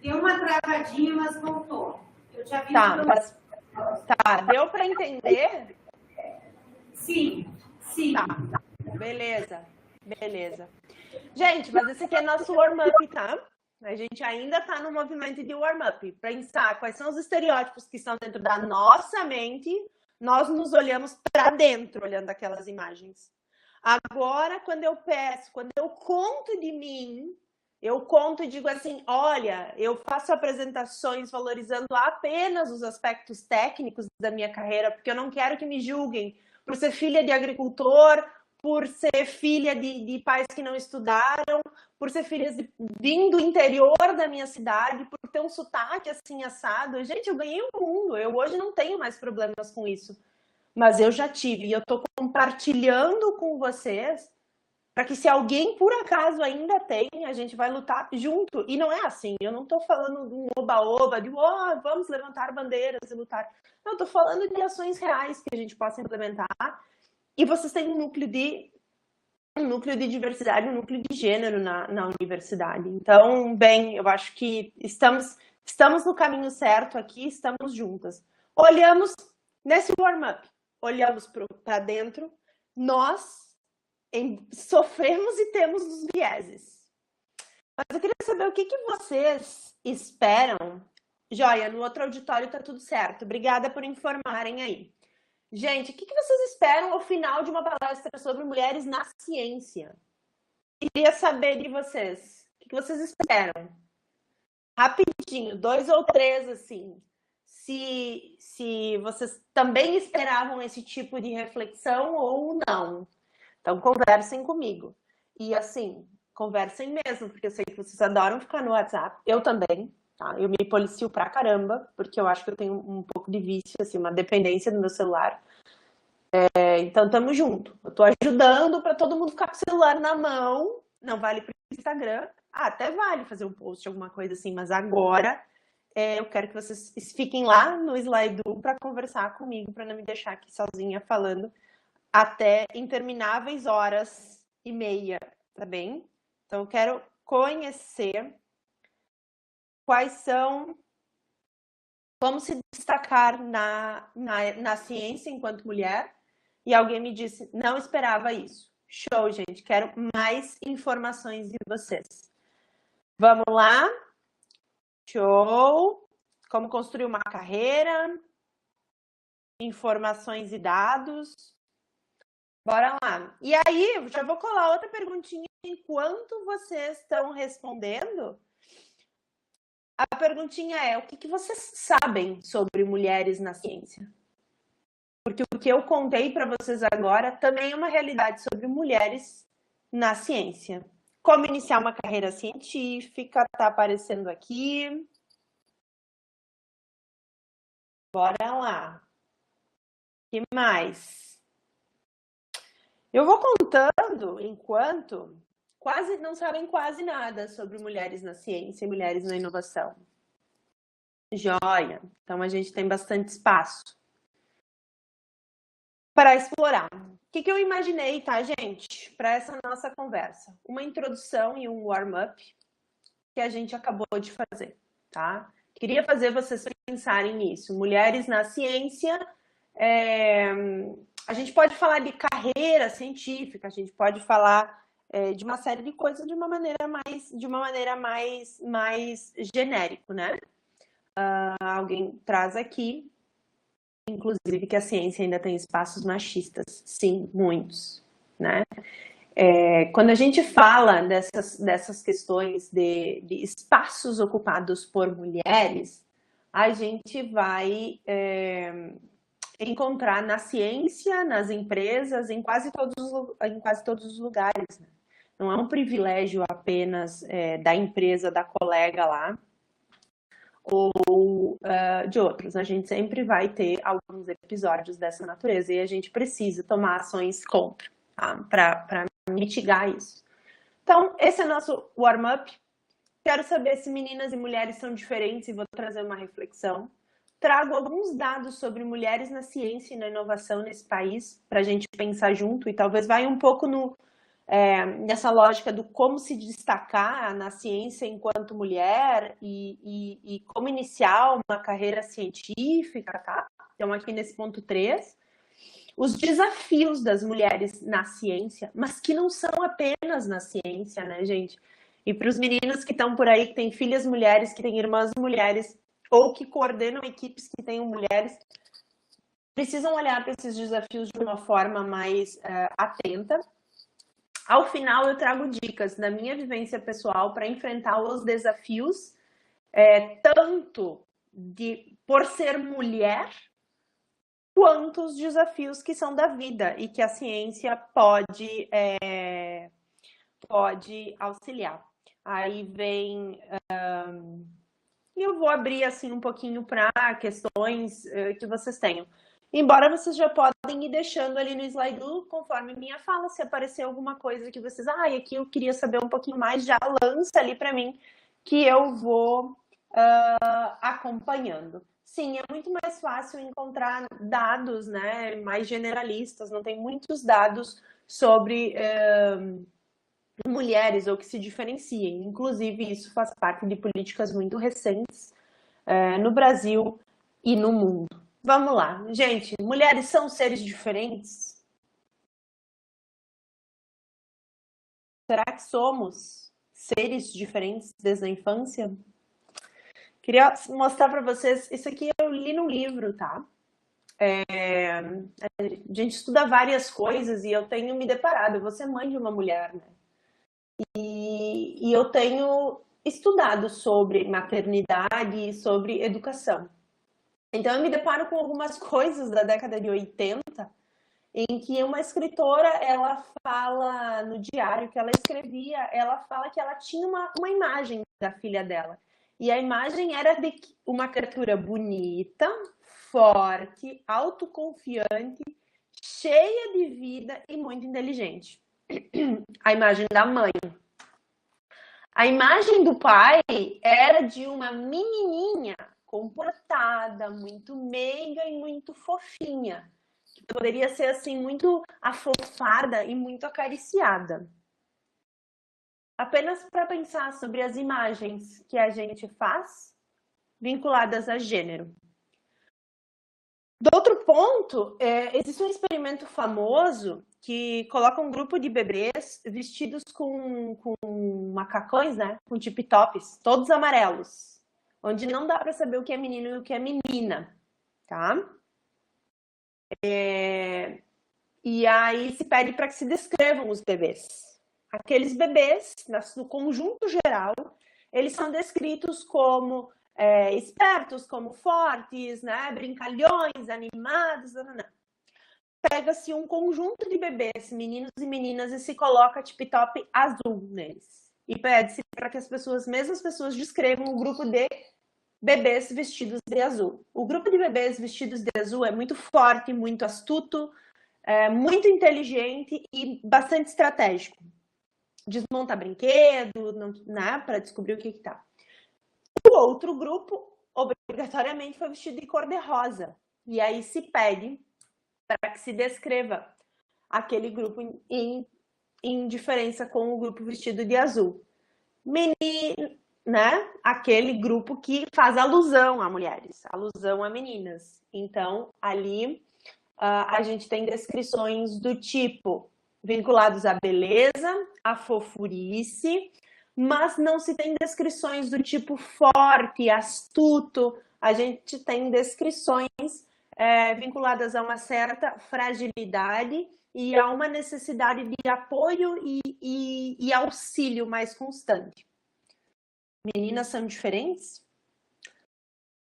Deu uma travadinha, mas voltou. Eu te aviso. Tá, deu para entender? Sim. Tá, beleza. Gente, mas esse aqui é nosso warm-up, tá? A gente ainda tá no movimento de warm-up. Pensar quais são os estereótipos que estão dentro da nossa mente, nós nos olhamos para dentro, olhando aquelas imagens. Agora, quando eu conto de mim, eu conto e digo assim, olha, eu faço apresentações valorizando apenas os aspectos técnicos da minha carreira, porque eu não quero que me julguem por ser filha de agricultor, por ser filha de pais que não estudaram, por ser filha vindo do interior da minha cidade, por ter um sotaque assim assado. Gente, eu ganhei o mundo, eu hoje não tenho mais problemas com isso. Mas eu já tive, e eu tô compartilhando com vocês para que se alguém por acaso ainda tem, a gente vai lutar junto. E não é assim, eu não tô falando de um oba-oba, de vamos levantar bandeiras e lutar. Não, eu tô falando de ações reais que a gente possa implementar. E vocês têm um núcleo de diversidade, um núcleo de gênero na universidade. Então, bem, eu acho que estamos no caminho certo aqui, estamos juntas. Olhamos nesse warm-up, olhamos para dentro, nós sofremos e temos os vieses. Mas eu queria saber o que vocês esperam. Joia, no outro auditório tá tudo certo. Obrigada por informarem aí. Gente, o que vocês esperam ao final de uma palestra sobre mulheres na ciência? Queria saber de vocês. O que vocês esperam? Rapidinho, 2 ou 3, assim. Se vocês também esperavam esse tipo de reflexão ou não. Então, conversem comigo. E, assim, conversem mesmo, porque eu sei que vocês adoram ficar no WhatsApp. Eu também, tá? Eu me policio pra caramba, porque eu acho que eu tenho um pouco de vício, assim, uma dependência do meu celular. Então, tamo junto. Eu tô ajudando para todo mundo ficar com o celular na mão. Não vale pro Instagram. Até vale fazer um post, alguma coisa assim, mas agora eu quero que vocês fiquem lá no Slido para conversar comigo, para não me deixar aqui sozinha falando até intermináveis horas e meia, tá bem? Então, eu quero conhecer quais são, como se destacar na ciência enquanto mulher. E alguém me disse, não esperava isso. Show, gente, quero mais informações de vocês. Vamos lá? Show! Como construir uma carreira? Informações e dados. Bora lá. E aí, eu já vou colar outra perguntinha enquanto vocês estão respondendo. A perguntinha é, o que vocês sabem sobre mulheres na ciência? Porque o que eu contei para vocês agora também é uma realidade sobre mulheres na ciência. Como iniciar uma carreira científica, tá aparecendo aqui. Bora lá. O que mais? Eu vou contando enquanto quase não sabem quase nada sobre mulheres na ciência e mulheres na inovação. Joia. Então a gente tem bastante espaço para explorar. O que eu imaginei, tá, gente, para essa nossa conversa? Uma introdução e um warm-up que a gente acabou de fazer, tá? Queria fazer vocês pensarem nisso. Mulheres na ciência, a gente pode falar de carreira científica, a gente pode falar de uma série de coisas de uma maneira mais genérico, né? alguém traz aqui, inclusive, que a ciência ainda tem espaços machistas. Sim, muitos, né? Quando a gente fala dessas questões de espaços ocupados por mulheres, a gente vai encontrar na ciência, nas empresas, em quase todos os lugares, né? Não é um privilégio apenas da empresa, da colega lá, ou de outros. A gente sempre vai ter alguns episódios dessa natureza e a gente precisa tomar ações contra, tá? Para mitigar isso. Então, esse é nosso warm-up. Quero saber se meninas e mulheres são diferentes e vou trazer uma reflexão. Trago alguns dados sobre mulheres na ciência e na inovação nesse país para a gente pensar junto e talvez vai um pouco nessa lógica do como se destacar na ciência enquanto mulher e como iniciar uma carreira científica, tá? Então, aqui nesse ponto 3, os desafios das mulheres na ciência, mas que não são apenas na ciência, né, gente? E para os meninos que estão por aí, que têm filhas mulheres, que têm irmãs mulheres, ou que coordenam equipes que tenham mulheres, precisam olhar para esses desafios de uma forma mais atenta. Ao final, eu trago dicas da minha vivência pessoal para enfrentar os desafios, tanto por ser mulher, quanto os desafios que são da vida e que a ciência pode auxiliar. Aí vem... E eu vou abrir assim um pouquinho para questões que vocês tenham. Embora vocês já podem ir deixando ali no slide conforme minha fala, se aparecer alguma coisa que vocês... aqui eu queria saber um pouquinho mais, já lança ali para mim, que eu vou acompanhando. Sim, é muito mais fácil encontrar dados, né, mais generalistas, não tem muitos dados sobre mulheres ou que se diferenciem. Inclusive, isso faz parte de políticas muito recentes no Brasil e no mundo. Vamos lá. Gente, mulheres são seres diferentes? Será que somos seres diferentes desde a infância? Queria mostrar para vocês, isso aqui eu li no livro, tá? A gente estuda várias coisas e eu tenho me deparado, eu vou ser mãe de uma mulher, né? E eu tenho estudado sobre maternidade e sobre educação. Então eu me deparo com algumas coisas da década de 80, em que uma escritora, ela fala no diário que ela escrevia, ela fala que ela tinha uma imagem da filha dela. E a imagem era de uma criatura bonita, forte, autoconfiante, cheia de vida e muito inteligente. A imagem da mãe. A imagem do pai era de uma menininha comportada, muito meiga e muito fofinha. Que poderia ser assim muito afofada e muito acariciada. Apenas para pensar sobre as imagens que a gente faz vinculadas a gênero. Do outro ponto, existe um experimento famoso que coloca um grupo de bebês vestidos com macacões, né? Com tip-tops, todos amarelos. Onde não dá para saber o que é menino e o que é menina, tá? E aí se pede para que se descrevam os bebês. Aqueles bebês, no conjunto geral, eles são descritos como espertos, como fortes, né? Brincalhões, animados, Pega-se um conjunto de bebês, meninos e meninas, e se coloca tip-top azul neles. E pede-se para que mesmas pessoas descrevam o grupo de bebês vestidos de azul. O grupo de bebês vestidos de azul é muito forte, muito astuto, muito inteligente e bastante estratégico. Desmonta brinquedo, né, para descobrir o que tá. O outro grupo, obrigatoriamente, foi vestido de cor-de-rosa. E aí se pede para que se descreva aquele grupo em diferença com o grupo vestido de azul. Menino, né? Aquele grupo que faz alusão a mulheres, alusão a meninas. Então, ali a gente tem descrições do tipo vinculados à beleza, à fofurice, mas não se tem descrições do tipo forte, astuto, a gente tem descrições vinculadas a uma certa fragilidade e a uma necessidade de apoio e auxílio mais constante. Meninas são diferentes?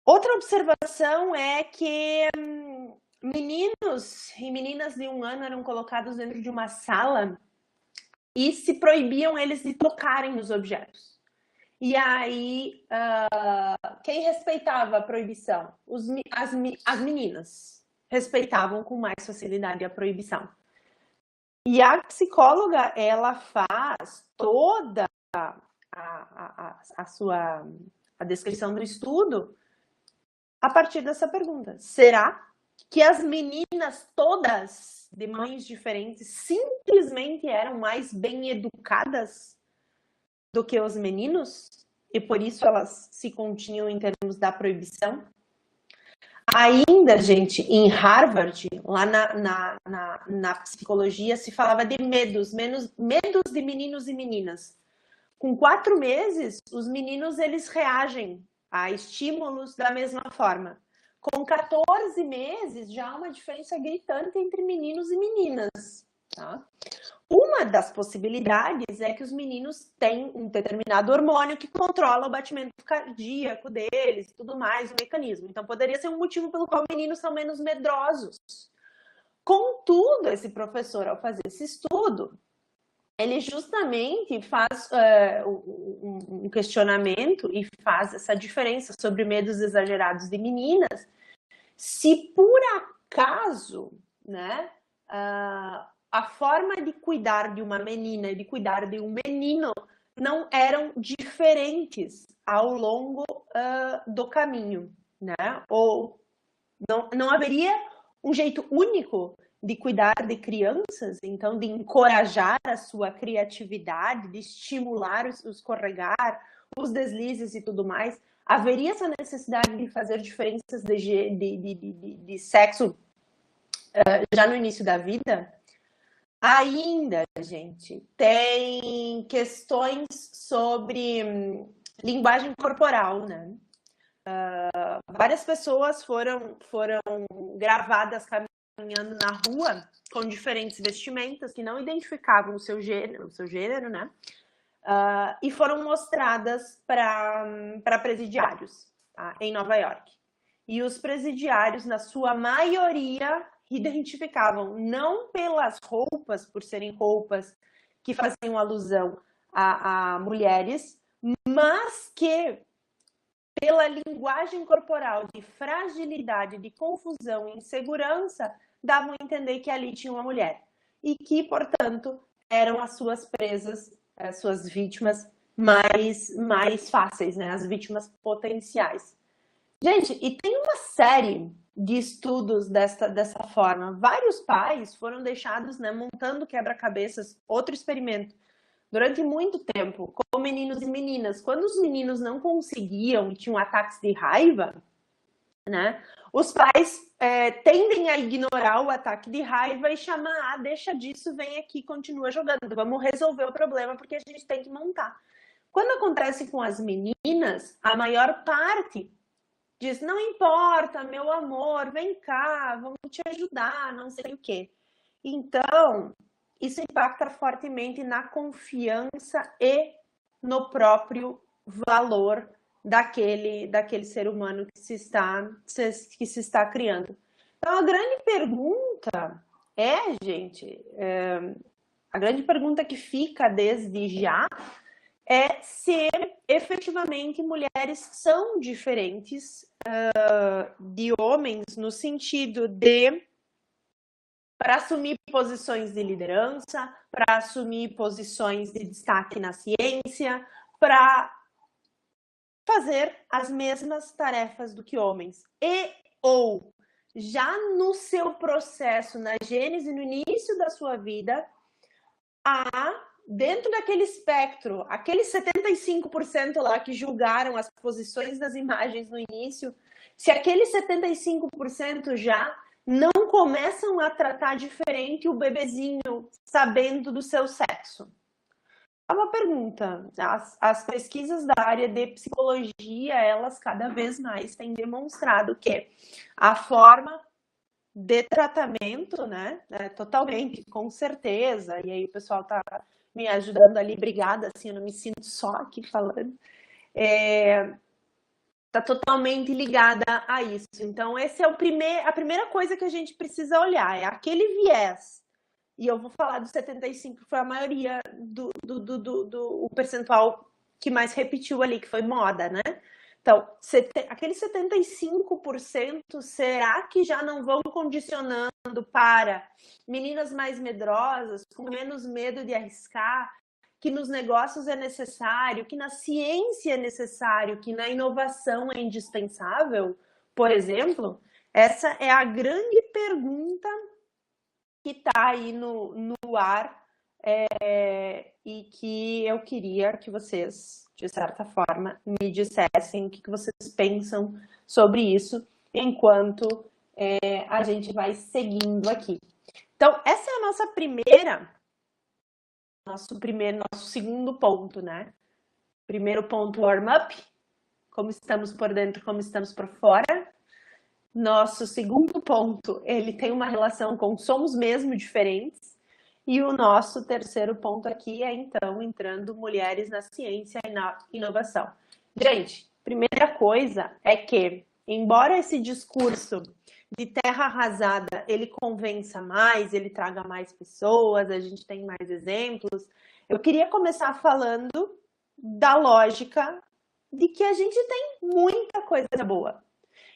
Outra observação é que meninos e meninas de 1 ano eram colocados dentro de uma sala e se proibiam eles de tocarem nos objetos. E aí, quem respeitava a proibição? As meninas respeitavam com mais facilidade a proibição. E a psicóloga, ela faz toda a descrição do estudo a partir dessa pergunta. Será que as meninas todas, de mães diferentes, simplesmente eram mais bem educadas do que os meninos? E por isso elas se continham em termos da proibição? Ainda, gente, em Harvard, lá na psicologia, se falava de medos de meninos e meninas. Com 4 meses, os meninos eles reagem a estímulos da mesma forma. Com 14 meses, já há uma diferença gritante entre meninos e meninas. Tá? Uma das possibilidades é que os meninos têm um determinado hormônio que controla o batimento cardíaco deles e tudo mais, o mecanismo. Então, poderia ser um motivo pelo qual meninos são menos medrosos. Contudo, esse professor, ao fazer esse estudo, ele justamente faz um questionamento e faz essa diferença sobre medos exagerados de meninas. Se por acaso, né, a forma de cuidar de uma menina e de cuidar de um menino não eram diferentes ao longo do caminho, né? Ou não haveria um jeito único de cuidar de crianças, então de encorajar a sua criatividade, de estimular o escorregar, os deslizes e tudo mais. Haveria essa necessidade de fazer diferenças de sexo já no início da vida? Ainda, gente, tem questões sobre linguagem corporal, né? Várias pessoas foram gravadas caminhando na rua com diferentes vestimentas que não identificavam o seu gênero, né? E foram mostradas para presidiários, tá? Em Nova York. E os presidiários, na sua maioria, identificavam não pelas roupas, por serem roupas que faziam alusão a mulheres, mas que pela linguagem corporal de fragilidade, de confusão e insegurança, davam a entender que ali tinha uma mulher. E que, portanto, eram as suas presas, as suas vítimas mais fáceis, né? As vítimas potenciais. Gente, e tem uma série de estudos dessa forma. Vários pais foram deixados, né, montando quebra-cabeças, outro experimento, durante muito tempo, com meninos e meninas. Quando os meninos não conseguiam e tinham ataques de raiva, né, os pais tendem a ignorar o ataque de raiva e chamar, deixa disso, vem aqui, continua jogando, vamos resolver o problema porque a gente tem que montar. Quando acontece com as meninas, a maior parte diz, não importa, meu amor, vem cá, vamos te ajudar, não sei o quê. Então, isso impacta fortemente na confiança e no próprio valor daquele ser humano que se está criando. Então, a grande pergunta gente, a grande pergunta que fica desde já é se efetivamente mulheres são diferentes de homens no sentido de para assumir posições de liderança, para assumir posições de destaque na ciência, para fazer as mesmas tarefas do que homens. Ou já no seu processo, na gênese, no início da sua vida, dentro daquele espectro, aqueles 75% lá que julgaram as posições das imagens no início, se aqueles 75% já não começam a tratar diferente o bebezinho sabendo do seu sexo. uma pergunta. As pesquisas da área de psicologia, elas cada vez mais têm demonstrado que a forma de tratamento, né, totalmente, com certeza, e aí o pessoal tá me ajudando ali, obrigada, assim, eu não me sinto só aqui falando, tá totalmente ligada a isso. Então, esse é a primeira coisa que a gente precisa olhar, é aquele viés. E eu vou falar do 75, que foi a maioria do percentual que mais repetiu ali, que foi moda, né? Então, aquele 75%, será que já não vão condicionando para meninas mais medrosas, com menos medo de arriscar, que nos negócios é necessário, que na ciência é necessário, que na inovação é indispensável, por exemplo? Essa é a grande pergunta que está aí no ar e que eu queria que vocês, de certa forma, me dissessem o que vocês pensam sobre isso enquanto a gente vai seguindo aqui. Então, essa é a nossa nosso segundo ponto, né? Primeiro ponto, warm-up, como estamos por dentro, como estamos por fora. Nosso segundo ponto, ele tem uma relação com somos mesmo diferentes. E o nosso terceiro ponto aqui é, então, entrando mulheres na ciência e na inovação. Gente, primeira coisa é que, embora esse discurso de terra arrasada, ele convença mais, ele traga mais pessoas, a gente tem mais exemplos, eu queria começar falando da lógica de que a gente tem muita coisa boa.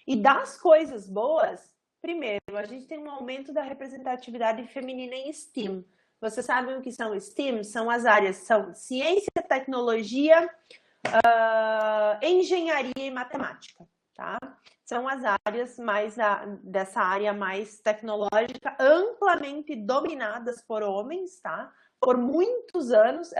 E das coisas boas, primeiro, a gente tem um aumento da representatividade feminina em STEAM. Vocês sabem o que são STEAM? São as áreas, são ciência, tecnologia, engenharia e matemática, tá? São as áreas dessa área mais tecnológica, amplamente dominadas por homens, tá? Por muitos anos,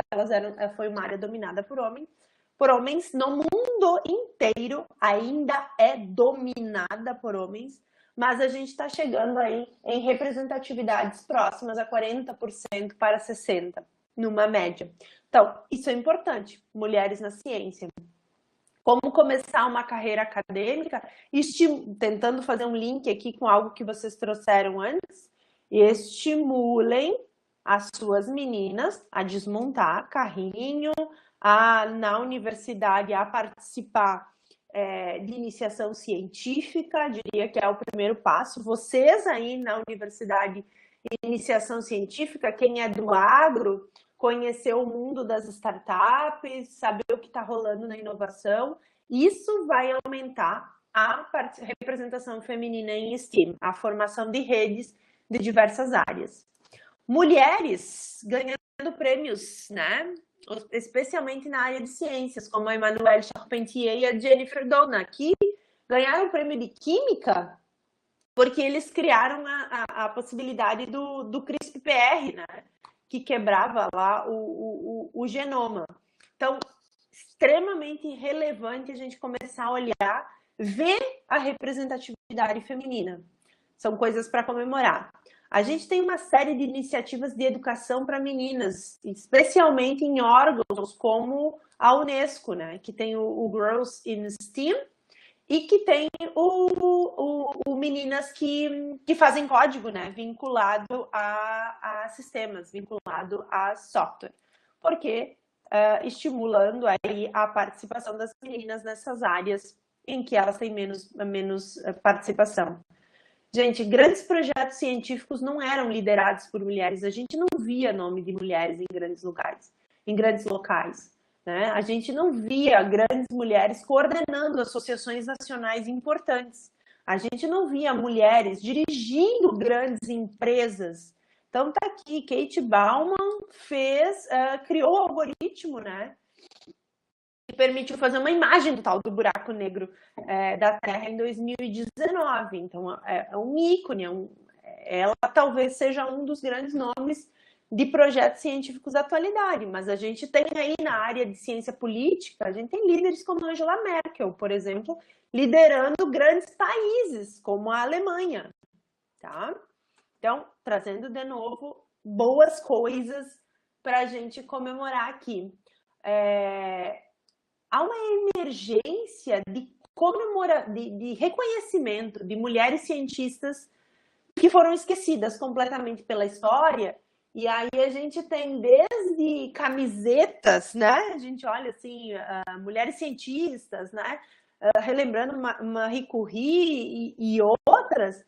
foi uma área dominada por homens no mundo inteiro, ainda é dominada por homens, mas a gente está chegando aí em representatividades próximas a 40% para 60%, numa média. Então, isso é importante, mulheres na ciência. Como começar uma carreira acadêmica, tentando fazer um link aqui com algo que vocês trouxeram antes, estimulem as suas meninas a desmontar carrinho, na universidade a participar de iniciação científica, diria que é o primeiro passo. Vocês aí na universidade iniciação científica, quem é do agro, conhecer o mundo das startups, saber o que está rolando na inovação, isso vai aumentar a representação feminina em STEAM, a formação de redes de diversas áreas. Mulheres ganhando prêmios, né? Especialmente na área de ciências, como a Emmanuelle Charpentier e a Jennifer Doudna, que ganharam o prêmio de Química porque eles criaram a possibilidade do CRISPR, né? Que quebrava lá o genoma. Então, extremamente relevante a gente começar a olhar, ver a representatividade feminina. São coisas para comemorar. A gente tem uma série de iniciativas de educação para meninas, especialmente em órgãos como a Unesco, né? Que tem o Girls in STEAM e que tem o meninas que fazem código, né? Vinculado a sistemas, vinculado a software. Porque estimulando aí a participação das meninas nessas áreas em que elas têm menos participação. Gente, grandes projetos científicos não eram liderados por mulheres. A gente não via nome de mulheres em grandes lugares, em grandes locais. Né? A gente não via grandes mulheres coordenando associações nacionais importantes. A gente não via mulheres dirigindo grandes empresas. Então tá aqui, Kate Bauman criou o algoritmo, né? Que permitiu fazer uma imagem do tal do buraco negro da Terra em 2019. Então é um ícone, ela talvez seja um dos grandes nomes de projetos científicos da atualidade, mas a gente tem aí na área de ciência política, a gente tem líderes como Angela Merkel, por exemplo, liderando grandes países, como a Alemanha, tá? Então, trazendo de novo boas coisas para a gente comemorar aqui. Há uma emergência de reconhecimento de mulheres cientistas que foram esquecidas completamente pela história. E aí a gente tem desde camisetas, né? A gente olha assim, mulheres cientistas, né? Relembrando Marie Curie e outras,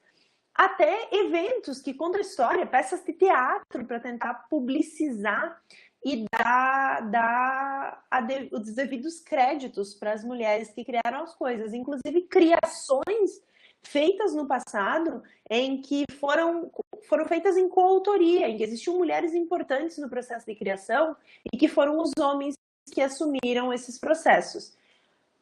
até eventos que contam a história, peças de teatro para tentar publicizar e dar os devidos créditos para as mulheres que criaram as coisas, inclusive criações feitas no passado em que foram feitas em coautoria, em que existiam mulheres importantes no processo de criação e que foram os homens que assumiram esses processos.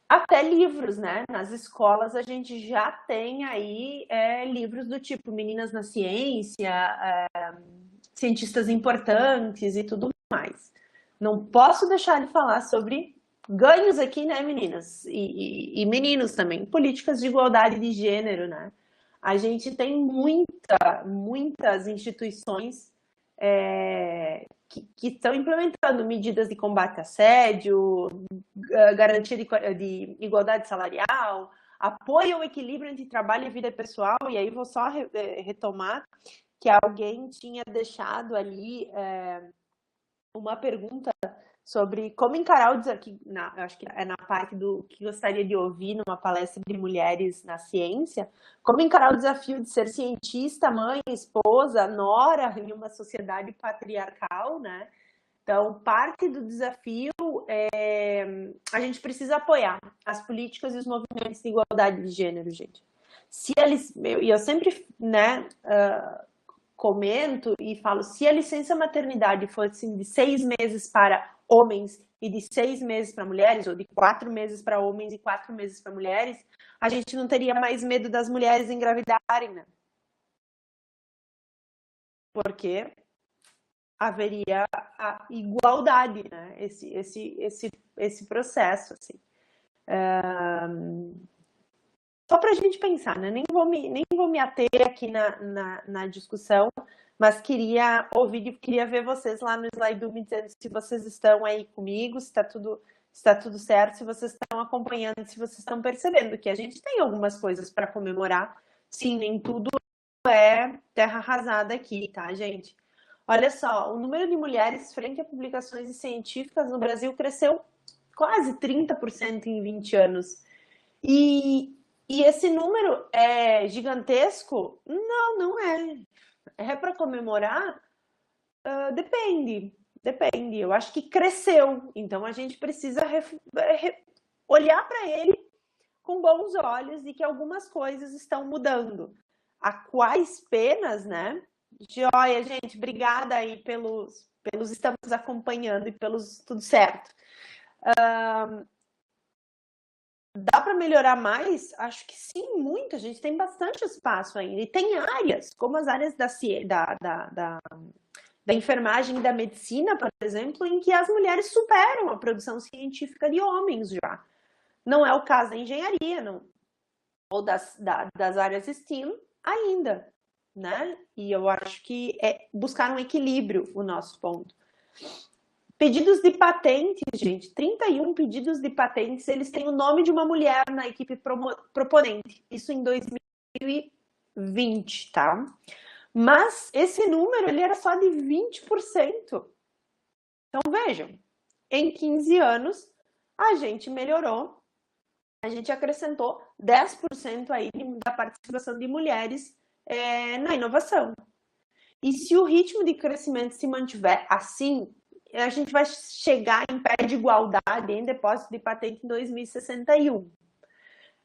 Até livros, né? Nas escolas a gente já tem aí livros do tipo Meninas na Ciência, cientistas importantes e tudo mais. Não posso deixar de falar sobre ganhos aqui, né, meninas? E meninos também, políticas de igualdade de gênero, né? A gente tem muitas instituições que estão implementando medidas de combate a assédio, garantia de igualdade salarial, apoio ao equilíbrio entre trabalho e vida pessoal. E aí vou só retomar que alguém tinha deixado ali uma pergunta sobre como encarar o desafio, acho que é na parte do que gostaria de ouvir numa palestra de mulheres na ciência, como encarar o desafio de ser cientista, mãe, esposa, nora em uma sociedade patriarcal, né? Então, parte do desafio a gente precisa apoiar as políticas e os movimentos de igualdade de gênero, gente. Eu sempre, né, comento e falo, se a licença maternidade fosse de 6 meses para homens e de 6 meses para mulheres, ou de 4 meses para homens e 4 meses para mulheres, a gente não teria mais medo das mulheres engravidarem, né? Porque haveria a igualdade, né? Esse processo, assim. Só para a gente pensar, né? Nem vou me ater aqui na discussão, mas queria ver vocês lá no slide me dizendo se vocês estão aí comigo, se está tudo certo, se vocês estão acompanhando, se vocês estão percebendo que a gente tem algumas coisas para comemorar. Sim, nem tudo é terra arrasada aqui, tá, gente? Olha só, o número de mulheres frente a publicações científicas no Brasil cresceu quase 30% em 20 anos. E esse número é gigantesco? Não é. É para comemorar? Depende. Eu acho que cresceu. Então a gente precisa olhar para ele com bons olhos e que algumas coisas estão mudando. A quais penas, né? Joia, gente, obrigada aí pelos estamos acompanhando e pelos tudo certo. Dá para melhorar mais? Acho que sim, muito. A gente tem bastante espaço ainda. E tem áreas, como as áreas da enfermagem e da medicina, por exemplo, em que as mulheres superam a produção científica de homens já. Não é o caso da engenharia, não, ou das áreas STEAM ainda, né? E eu acho que é buscar um equilíbrio o nosso ponto. Pedidos de patentes, gente, 31 pedidos de patentes, eles têm o nome de uma mulher na equipe proponente, isso em 2020, tá? Mas esse número, ele era só de 20%. Então, vejam, em 15 anos, a gente melhorou, a gente acrescentou 10% aí da participação de mulheres na inovação. E se o ritmo de crescimento se mantiver assim, a gente vai chegar em pé de igualdade em depósito de patente em 2061.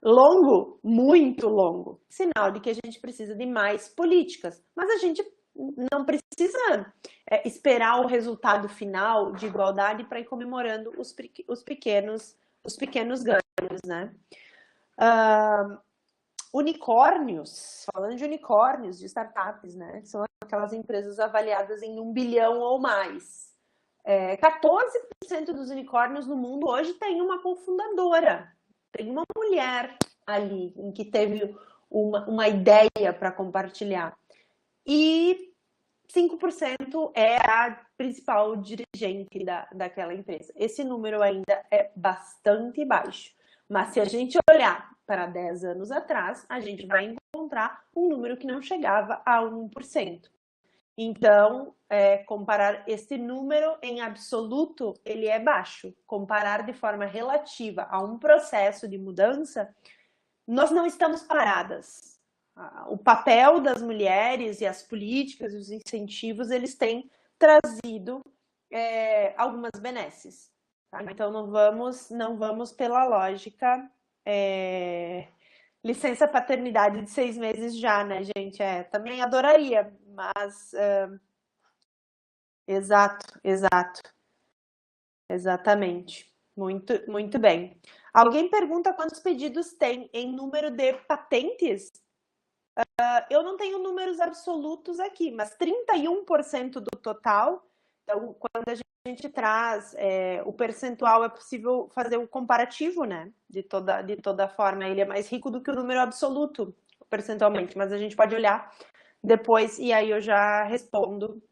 Longo, muito longo. Sinal de que a gente precisa de mais políticas. Mas a gente não precisa esperar o resultado final de igualdade para ir comemorando os pequenos ganhos, né? Unicórnios, falando de unicórnios, de startups, né? São aquelas empresas avaliadas em 1 bilhão ou mais. 14% dos unicórnios no mundo hoje tem uma cofundadora, tem uma mulher ali em que teve uma ideia para compartilhar. E 5% é a principal dirigente daquela empresa. Esse número ainda é bastante baixo. Mas se a gente olhar para 10 anos atrás, a gente vai encontrar um número que não chegava a 1%. Então, comparar esse número em absoluto, ele é baixo. Comparar de forma relativa a um processo de mudança, nós não estamos paradas. O papel das mulheres e as políticas e os incentivos, eles têm trazido algumas benesses. Tá? Então, não vamos pela lógica licença paternidade de 6 meses já, né, gente? Também adoraria, mas... Exatamente. Muito, muito bem. Alguém pergunta quantos pedidos tem em número de patentes? Eu não tenho números absolutos aqui, mas 31% do total. Então, quando a gente traz o percentual, é possível fazer o comparativo, né? De toda forma, ele é mais rico do que o número absoluto, percentualmente. Mas a gente pode olhar depois e aí eu já respondo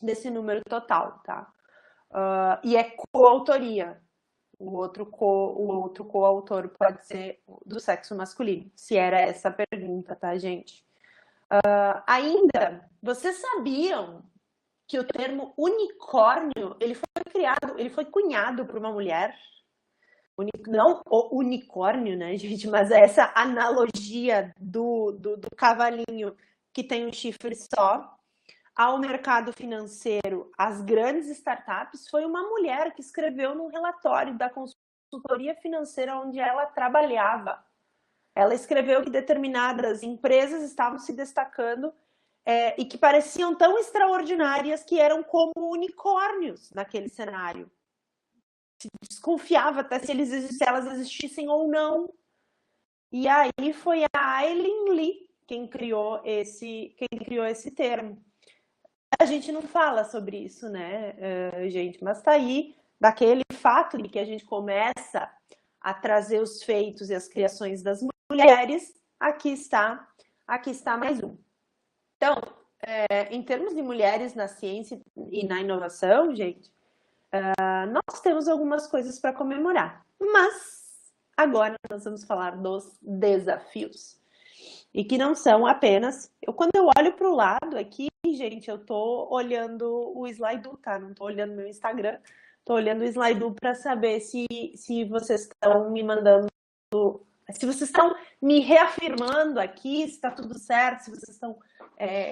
desse número total, tá? E é coautoria. O outro coautor pode ser do sexo masculino, se era essa a pergunta, tá, gente? Ainda, vocês sabiam que o termo unicórnio, ele foi cunhado por uma mulher? Não o unicórnio, né, gente? Mas essa analogia do cavalinho que tem um chifre só ao mercado financeiro, às grandes startups, foi uma mulher que escreveu num relatório da consultoria financeira onde ela trabalhava. Ela escreveu que determinadas empresas estavam se destacando e que pareciam tão extraordinárias que eram como unicórnios naquele cenário. Se desconfiava até se elas existissem ou não. E aí foi a Aileen Lee quem criou esse termo. A gente não fala sobre isso, né, gente? Mas tá aí, daquele fato de que a gente começa a trazer os feitos e as criações das mulheres, aqui está mais um. Então, em termos de mulheres na ciência e na inovação, gente, nós temos algumas coisas para comemorar. Mas agora nós vamos falar dos desafios. E que não são apenas... Quando eu olho para o lado aqui, gente, eu estou olhando o Slido, tá? Não estou olhando meu Instagram. Estou olhando o Slido para saber se vocês estão me mandando... Se vocês estão me reafirmando aqui, se está tudo certo, se vocês estão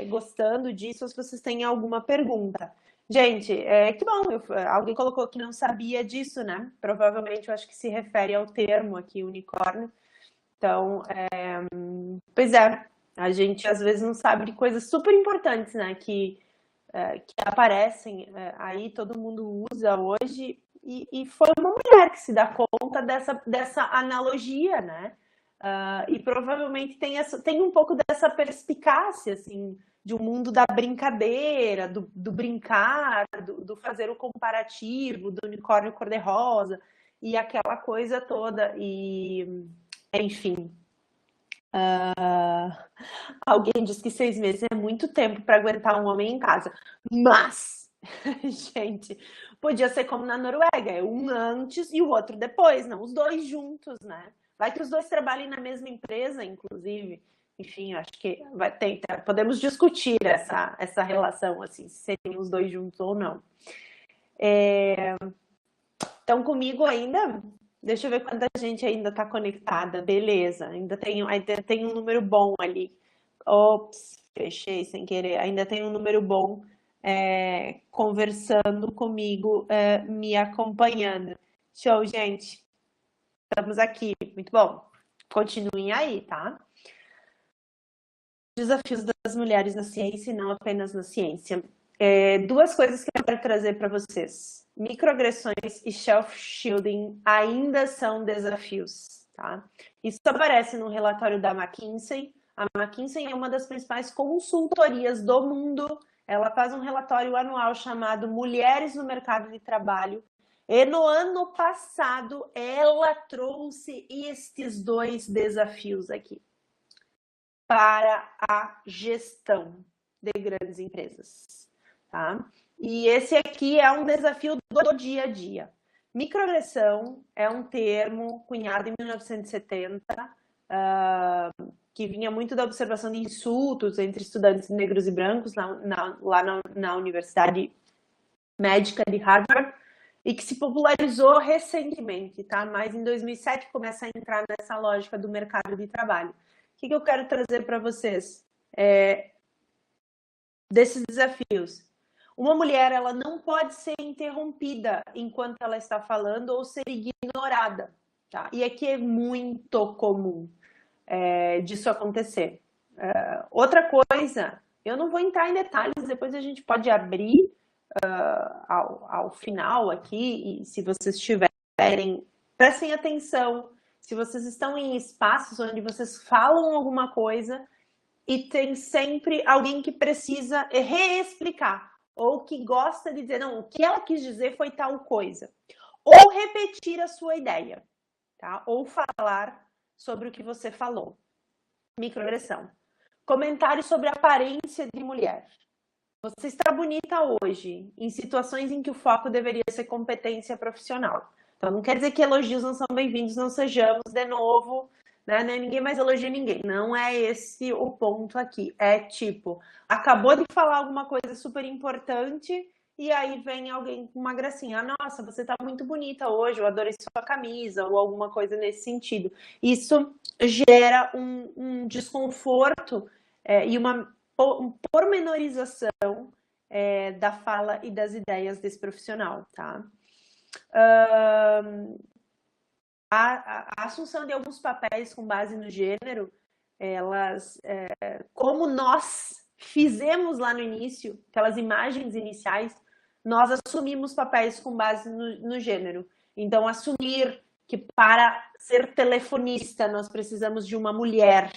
gostando disso, ou se vocês têm alguma pergunta. Gente, que bom, alguém colocou que não sabia disso, né? Provavelmente eu acho que se refere ao termo aqui, unicórnio. Então, pois a gente às vezes não sabe de coisas super importantes, né, que aparecem aí, todo mundo usa hoje, e foi uma mulher que se dá conta dessa analogia, né, e provavelmente tem um pouco dessa perspicácia, assim, de um mundo da brincadeira, do brincar, do fazer o comparativo, do unicórnio cor-de-rosa, e aquela coisa toda, e... Enfim, alguém diz que 6 meses é muito tempo para aguentar um homem em casa. Mas, gente, podia ser como na Noruega, um antes e o outro depois, não, os dois juntos, né? Vai que os dois trabalhem na mesma empresa, inclusive. Enfim, acho que podemos discutir essa relação, assim, se seriam os dois juntos ou não. Estão comigo ainda? Deixa eu ver quanta gente ainda está conectada. Beleza, ainda tem um número bom ali. Ops, fechei sem querer. Ainda tem um número bom conversando comigo, me acompanhando. Show, gente. Estamos aqui. Muito bom. Continuem aí, tá? Desafios das mulheres na ciência e não apenas na ciência. Duas coisas que eu quero trazer para vocês. Microagressões e self-shielding ainda são desafios, tá? Isso aparece no relatório da McKinsey. A McKinsey é uma das principais consultorias do mundo. Ela faz um relatório anual chamado Mulheres no Mercado de Trabalho. E no ano passado, ela trouxe estes dois desafios aqui para a gestão de grandes empresas, tá? E esse aqui é um desafio do dia a dia. Microagressão é um termo cunhado em 1970, que vinha muito da observação de insultos entre estudantes negros e brancos lá na Universidade Médica de Harvard, e que se popularizou recentemente, tá? Mas em 2007 começa a entrar nessa lógica do mercado de trabalho. O que eu quero trazer para vocês desses desafios? Uma mulher, ela não pode ser interrompida enquanto ela está falando ou ser ignorada, tá? E aqui é muito comum disso acontecer. Outra coisa, eu não vou entrar em detalhes, depois a gente pode abrir ao final aqui, e se vocês tiverem, prestem atenção, se vocês estão em espaços onde vocês falam alguma coisa e tem sempre alguém que precisa reexplicar, ou que gosta de dizer, não, o que ela quis dizer foi tal coisa, ou repetir a sua ideia, tá? Ou falar sobre o que você falou. Microagressão. Comentários sobre a aparência de mulher. Você está bonita hoje, em situações em que o foco deveria ser competência profissional. Então, não quer dizer que elogios não são bem-vindos, não sejamos, de novo, né? Ninguém mais elogia ninguém. Não é esse o ponto aqui. É tipo, acabou de falar alguma coisa super importante e aí vem alguém com uma gracinha. Nossa, você está muito bonita hoje, eu adorei sua camisa, ou alguma coisa nesse sentido. Isso gera um desconforto e uma pormenorização da fala e das ideias desse profissional, tá? A assunção de alguns papéis com base no gênero, elas, como nós fizemos lá no início, aquelas imagens iniciais, nós assumimos papéis com base no gênero. Então, assumir que para ser telefonista nós precisamos de uma mulher,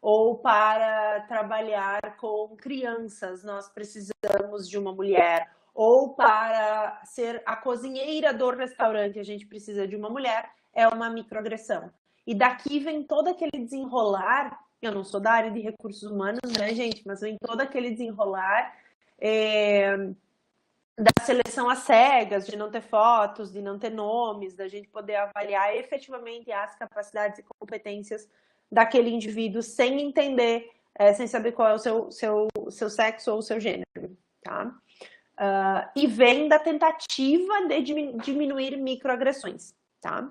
ou para trabalhar com crianças nós precisamos de uma mulher, ou para ser a cozinheira do restaurante a gente precisa de uma mulher, é uma microagressão. E daqui vem todo aquele desenrolar, eu não sou da área de recursos humanos, né, gente, mas vem todo aquele desenrolar da seleção às cegas, de não ter fotos, de não ter nomes, da gente poder avaliar efetivamente as capacidades e competências daquele indivíduo sem entender, sem saber qual é o seu sexo ou o seu gênero, tá? E vem da tentativa de diminuir microagressões, tá?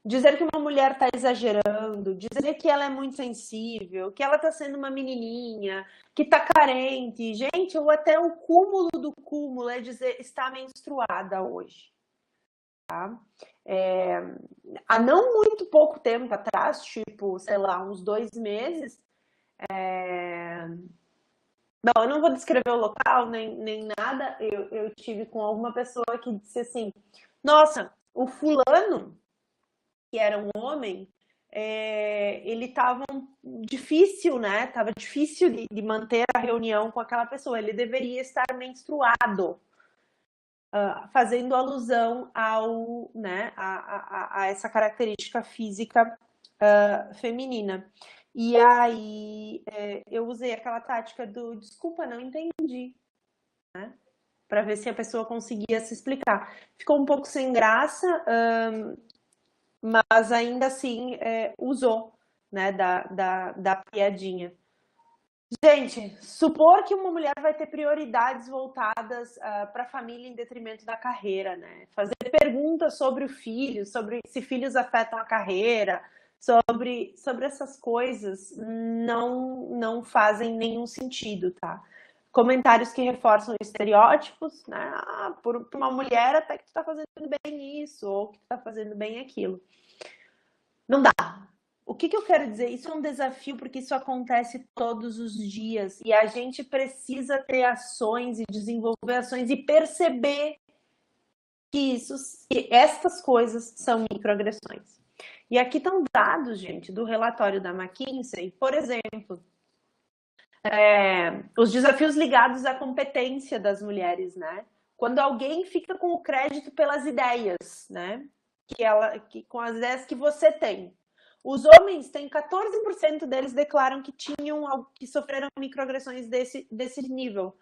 Dizer que uma mulher está exagerando, dizer que ela é muito sensível, que ela está sendo uma menininha, que está carente. Gente, ou até o cúmulo do cúmulo é dizer está menstruada hoje. Tá? Há não muito pouco tempo atrás, tipo, sei lá, uns 2 meses, não, eu não vou descrever o local nem nada, eu tive com alguma pessoa que disse assim, nossa, o fulano, que era um homem, ele estava difícil, né? Tava difícil de manter a reunião com aquela pessoa. Ele deveria estar menstruado, fazendo alusão ao, né, a essa característica física feminina. E aí eu usei aquela tática do desculpa, não entendi, né? Para ver se a pessoa conseguia se explicar. Ficou um pouco sem graça, mas ainda assim usou, né, da piadinha. Gente, supor que uma mulher vai ter prioridades voltadas para a família em detrimento da carreira, né? Fazer perguntas sobre o filho, sobre se filhos afetam a carreira, sobre essas coisas não fazem nenhum sentido, tá? Comentários que reforçam estereótipos, né? Por uma mulher até que tu tá fazendo bem isso, ou que tu tá fazendo bem aquilo. Não dá. O que eu quero dizer? Isso é um desafio porque isso acontece todos os dias e a gente precisa ter ações e desenvolver ações e perceber que estas coisas são microagressões. E aqui estão dados, gente, do relatório da McKinsey, por exemplo, os desafios ligados à competência das mulheres, né? Quando alguém fica com o crédito pelas ideias, né? Com as ideias que você tem. Os homens têm 14% deles declaram que que sofreram microagressões desse nível.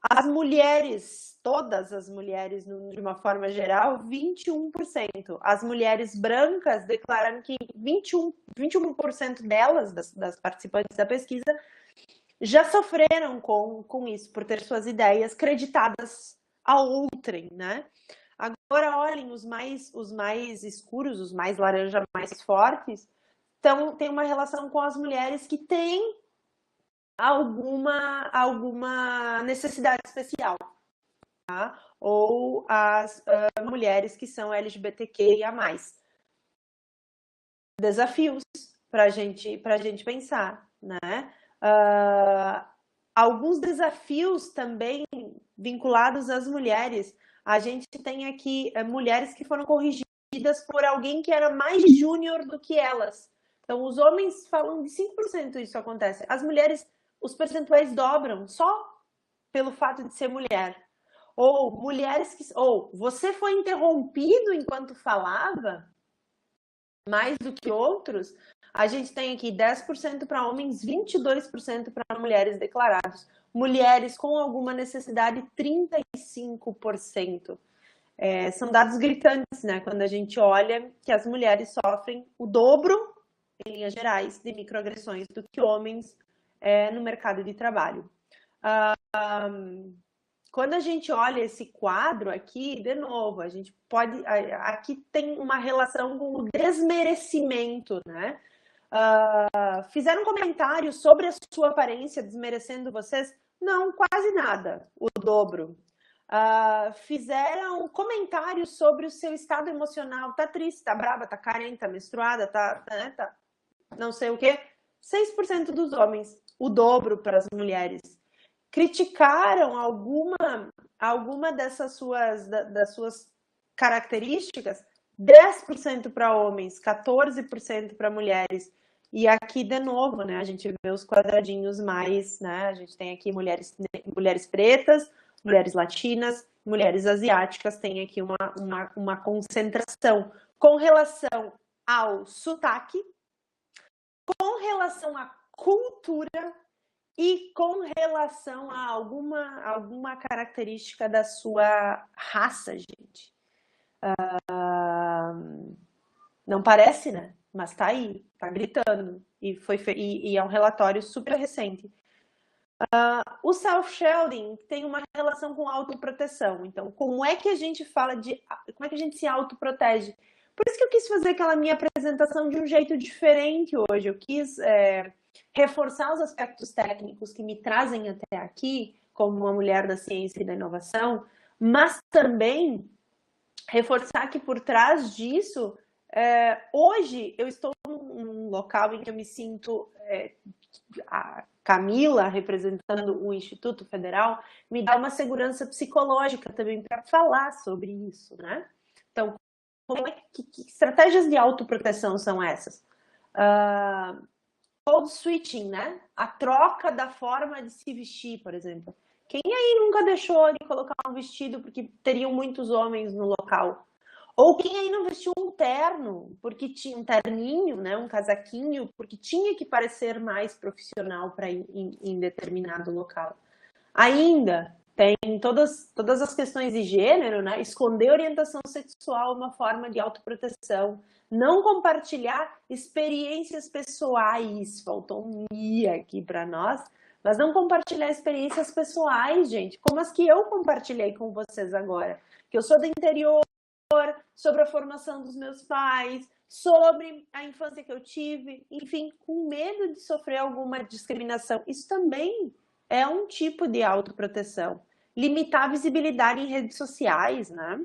As mulheres, todas as mulheres, de uma forma geral, 21%. As mulheres brancas declararam que 21% delas, das participantes da pesquisa, já sofreram com isso, por ter suas ideias creditadas a outrem, né? Agora, olhem, os mais escuros, os mais laranja, mais fortes, tem uma relação com as mulheres que têm alguma necessidade especial, tá? Ou as mulheres que são LGBTQIA+. Desafios para a gente pensar, né? Alguns desafios também vinculados às mulheres. A gente tem aqui mulheres que foram corrigidas por alguém que era mais júnior do que elas. Então, os homens falam de 5% isso acontece. As mulheres, os percentuais dobram só pelo fato de ser mulher. Ou mulheres que... Ou você foi interrompido enquanto falava, mais do que outros. A gente tem aqui 10% para homens, 22% para mulheres declarados. Mulheres com alguma necessidade, 35%. São dados gritantes, né? Quando a gente olha que as mulheres sofrem o dobro, em linhas gerais, de microagressões do que homens no mercado de trabalho. Quando a gente olha esse quadro aqui, de novo, a gente pode... Aqui tem uma relação com o desmerecimento, né? Fizeram um comentário sobre a sua aparência, desmerecendo vocês? Não, quase nada, o dobro. Fizeram comentários sobre o seu estado emocional, tá triste, tá brava, tá carente, tá menstruada, tá não sei o quê. 6% dos homens, o dobro para as mulheres. Criticaram alguma das suas características, 10% para homens, 14% para mulheres. E aqui, de novo, né, a gente vê os quadradinhos mais, né, a gente tem aqui mulheres pretas, mulheres latinas, mulheres asiáticas, tem aqui uma concentração com relação ao sotaque, com relação à cultura e com relação a alguma característica da sua raça, gente. Não parece, né? Mas tá aí, tá gritando. E é um relatório super recente. O self-shielding tem uma relação com autoproteção. Então, como é que a gente como é que a gente se autoprotege? Por isso que eu quis fazer aquela minha apresentação de um jeito diferente hoje. Eu quis reforçar os aspectos técnicos que me trazem até aqui, como uma mulher da ciência e da inovação, mas também reforçar que por trás disso, hoje eu estou num local em que eu me sinto... a Camila, representando o Instituto Federal, me dá uma segurança psicológica também para falar sobre isso, né? Então, que estratégias de autoproteção são essas? Code switching, né? A troca da forma de se vestir, por exemplo. Quem aí nunca deixou de colocar um vestido porque teriam muitos homens no local? Ou quem aí não vestiu um terno, porque tinha um terninho, né, um casaquinho, porque tinha que parecer mais profissional para ir em determinado local. Ainda tem todas as questões de gênero, né? Esconder orientação sexual é uma forma de autoproteção. Não compartilhar experiências pessoais. Faltou um I aqui para nós. Mas não compartilhar experiências pessoais, gente. Como as que eu compartilhei com vocês agora. Que eu sou do interior, sobre a formação dos meus pais, sobre a infância que eu tive, enfim, com medo de sofrer alguma discriminação. Isso também é um tipo de autoproteção. Limitar a visibilidade em redes sociais, né?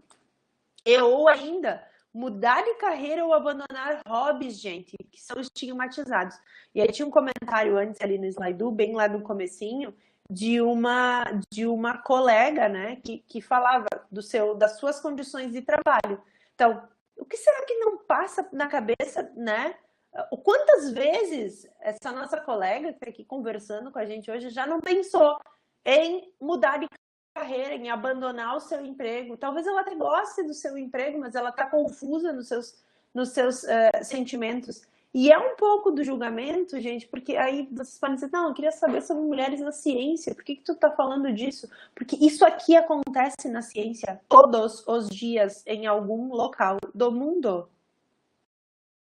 Ou ainda, mudar de carreira ou abandonar hobbies, gente, que são estigmatizados. E aí tinha um comentário antes ali no Slido, bem lá no comecinho, de uma colega, né, que falava das suas condições de trabalho. Então, o que será que não passa na cabeça, né? Quantas vezes essa nossa colega que está aqui conversando com a gente hoje já não pensou em mudar de carreira, em abandonar o seu emprego? Talvez ela até goste do seu emprego, mas ela está confusa nos seus sentimentos. E é um pouco do julgamento, gente, porque aí vocês podem dizer, não, eu queria saber sobre mulheres na ciência, por que tu tá falando disso? Porque isso aqui acontece na ciência todos os dias, em algum local do mundo.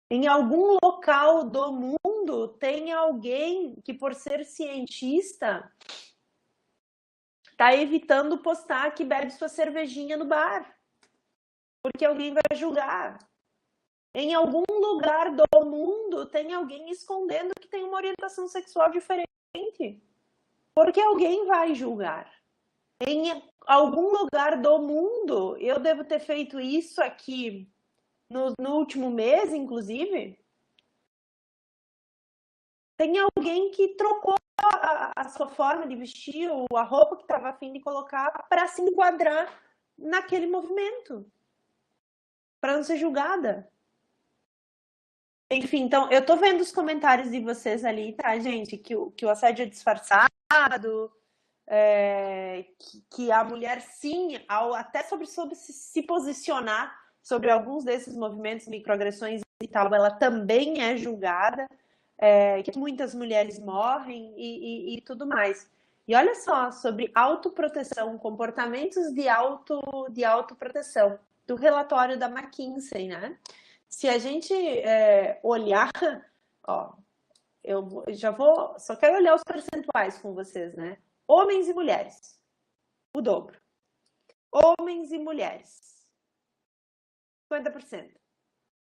Em algum local do mundo tem alguém que, por ser cientista, tá evitando postar que bebe sua cervejinha no bar, porque alguém vai julgar. Em algum lugar do mundo tem alguém escondendo que tem uma orientação sexual diferente. Porque alguém vai julgar. Em algum lugar do mundo, eu devo ter feito isso aqui no último mês, inclusive. Tem alguém que trocou a sua forma de vestir ou a roupa que estava a fim de colocar para se enquadrar naquele movimento. Para não ser julgada. Enfim, então, eu tô vendo os comentários de vocês ali, tá, gente? Que o assédio é disfarçado, que a mulher, sim, até sobre se posicionar sobre alguns desses movimentos, microagressões e tal, ela também é julgada, que muitas mulheres morrem e tudo mais. E olha só, sobre autoproteção, comportamentos de autoproteção, do relatório da McKinsey, né? Se a gente olhar, ó, eu já vou, só quero olhar os percentuais com vocês, né? Homens e mulheres, o dobro. Homens e mulheres, 50%.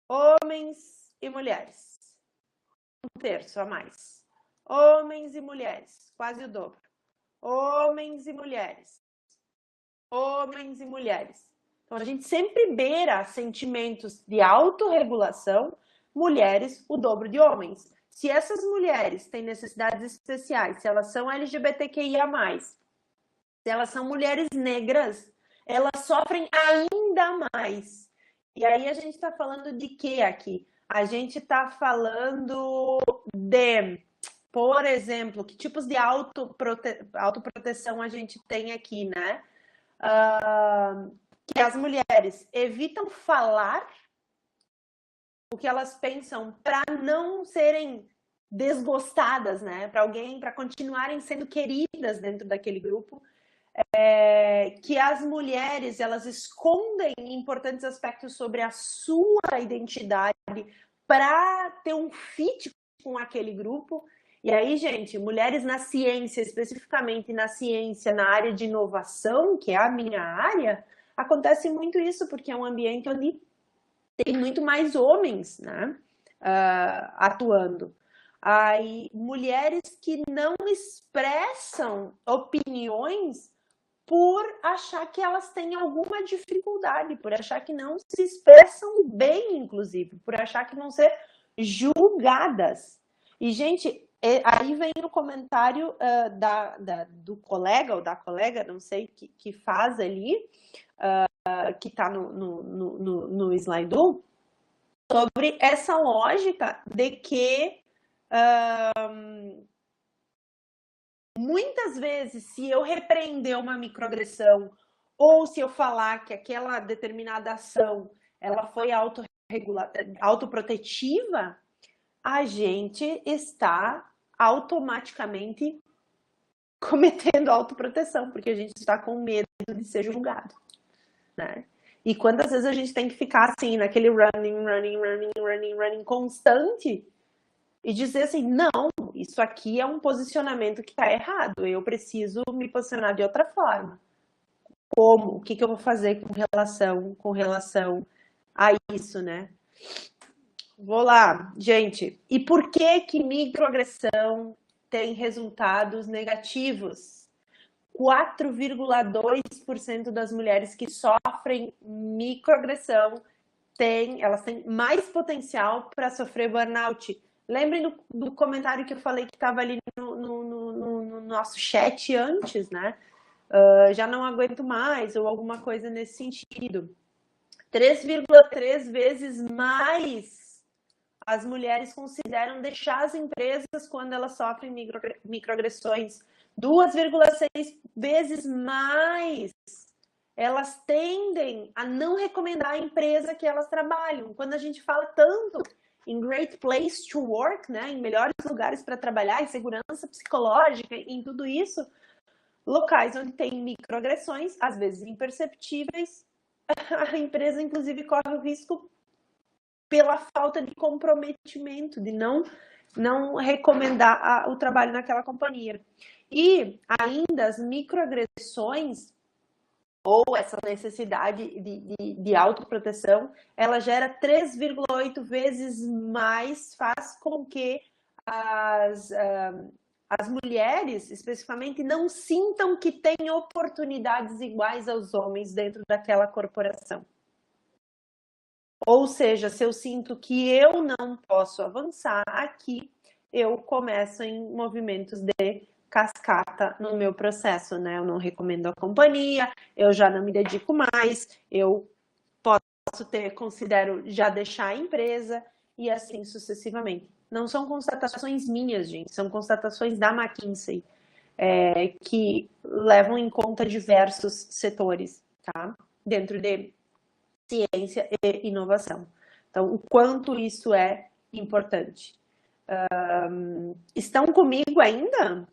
Homens e mulheres, um terço a mais. Homens e mulheres, quase o dobro. Homens e mulheres. Homens e mulheres. Então, a gente sempre beira sentimentos de autorregulação, mulheres, o dobro de homens. Se essas mulheres têm necessidades especiais, se elas são LGBTQIA+, se elas são mulheres negras, elas sofrem ainda mais. E aí a gente está falando de quê aqui? A gente está falando de, por exemplo, que tipos de autoproteção a gente tem aqui, né? Que as mulheres evitam falar o que elas pensam para não serem desgostadas, né? Para continuarem sendo queridas dentro daquele grupo. Que as mulheres, elas escondem importantes aspectos sobre a sua identidade para ter um fit com aquele grupo. E aí, gente, mulheres na ciência, especificamente na ciência, na área de inovação, que é a minha área, acontece muito isso, porque é um ambiente onde tem muito mais homens, né, atuando. Aí, mulheres que não expressam opiniões por achar que elas têm alguma dificuldade, por achar que não se expressam bem, inclusive, por achar que vão ser julgadas. E, gente, aí vem o comentário do colega ou da colega, não sei, que faz ali, que está no Slido, sobre essa lógica de que muitas vezes, se eu repreender uma microagressão ou se eu falar que aquela determinada ação ela foi autoprotetiva, a gente está automaticamente cometendo autoproteção, porque a gente está com medo de ser julgado, né? E quantas vezes a gente tem que ficar assim, naquele running constante e dizer assim, não, isso aqui é um posicionamento que está errado, eu preciso me posicionar de outra forma. Como? O que eu vou fazer com relação a isso, né? Vou lá, gente. E por que microagressão tem resultados negativos? 4,2% das mulheres que sofrem microagressão elas têm mais potencial para sofrer burnout. Lembrem do comentário que eu falei que estava ali no nosso chat antes, né? Já não aguento mais, ou alguma coisa nesse sentido. 3,3 vezes mais as mulheres consideram deixar as empresas quando elas sofrem microagressões. 2,6 vezes mais elas tendem a não recomendar a empresa que elas trabalham. Quando a gente fala tanto em Great Place to Work, né, em melhores lugares para trabalhar, em segurança psicológica, em tudo isso, locais onde tem microagressões, às vezes imperceptíveis, a empresa, inclusive, corre o risco pela falta de comprometimento, de não recomendar o trabalho naquela companhia. E ainda as microagressões ou essa necessidade de autoproteção, ela gera 3,8 vezes mais, faz com que as mulheres, especificamente, não sintam que têm oportunidades iguais aos homens dentro daquela corporação. Ou seja, se eu sinto que eu não posso avançar aqui, eu começo em movimentos de cascata no meu processo, né? Eu não recomendo a companhia, eu já não me dedico mais, eu considero já deixar a empresa e assim sucessivamente. Não são constatações minhas, gente, são constatações da McKinsey, que levam em conta diversos setores, tá? Dentro de ciência e inovação. Então, o quanto isso é importante. Estão comigo ainda?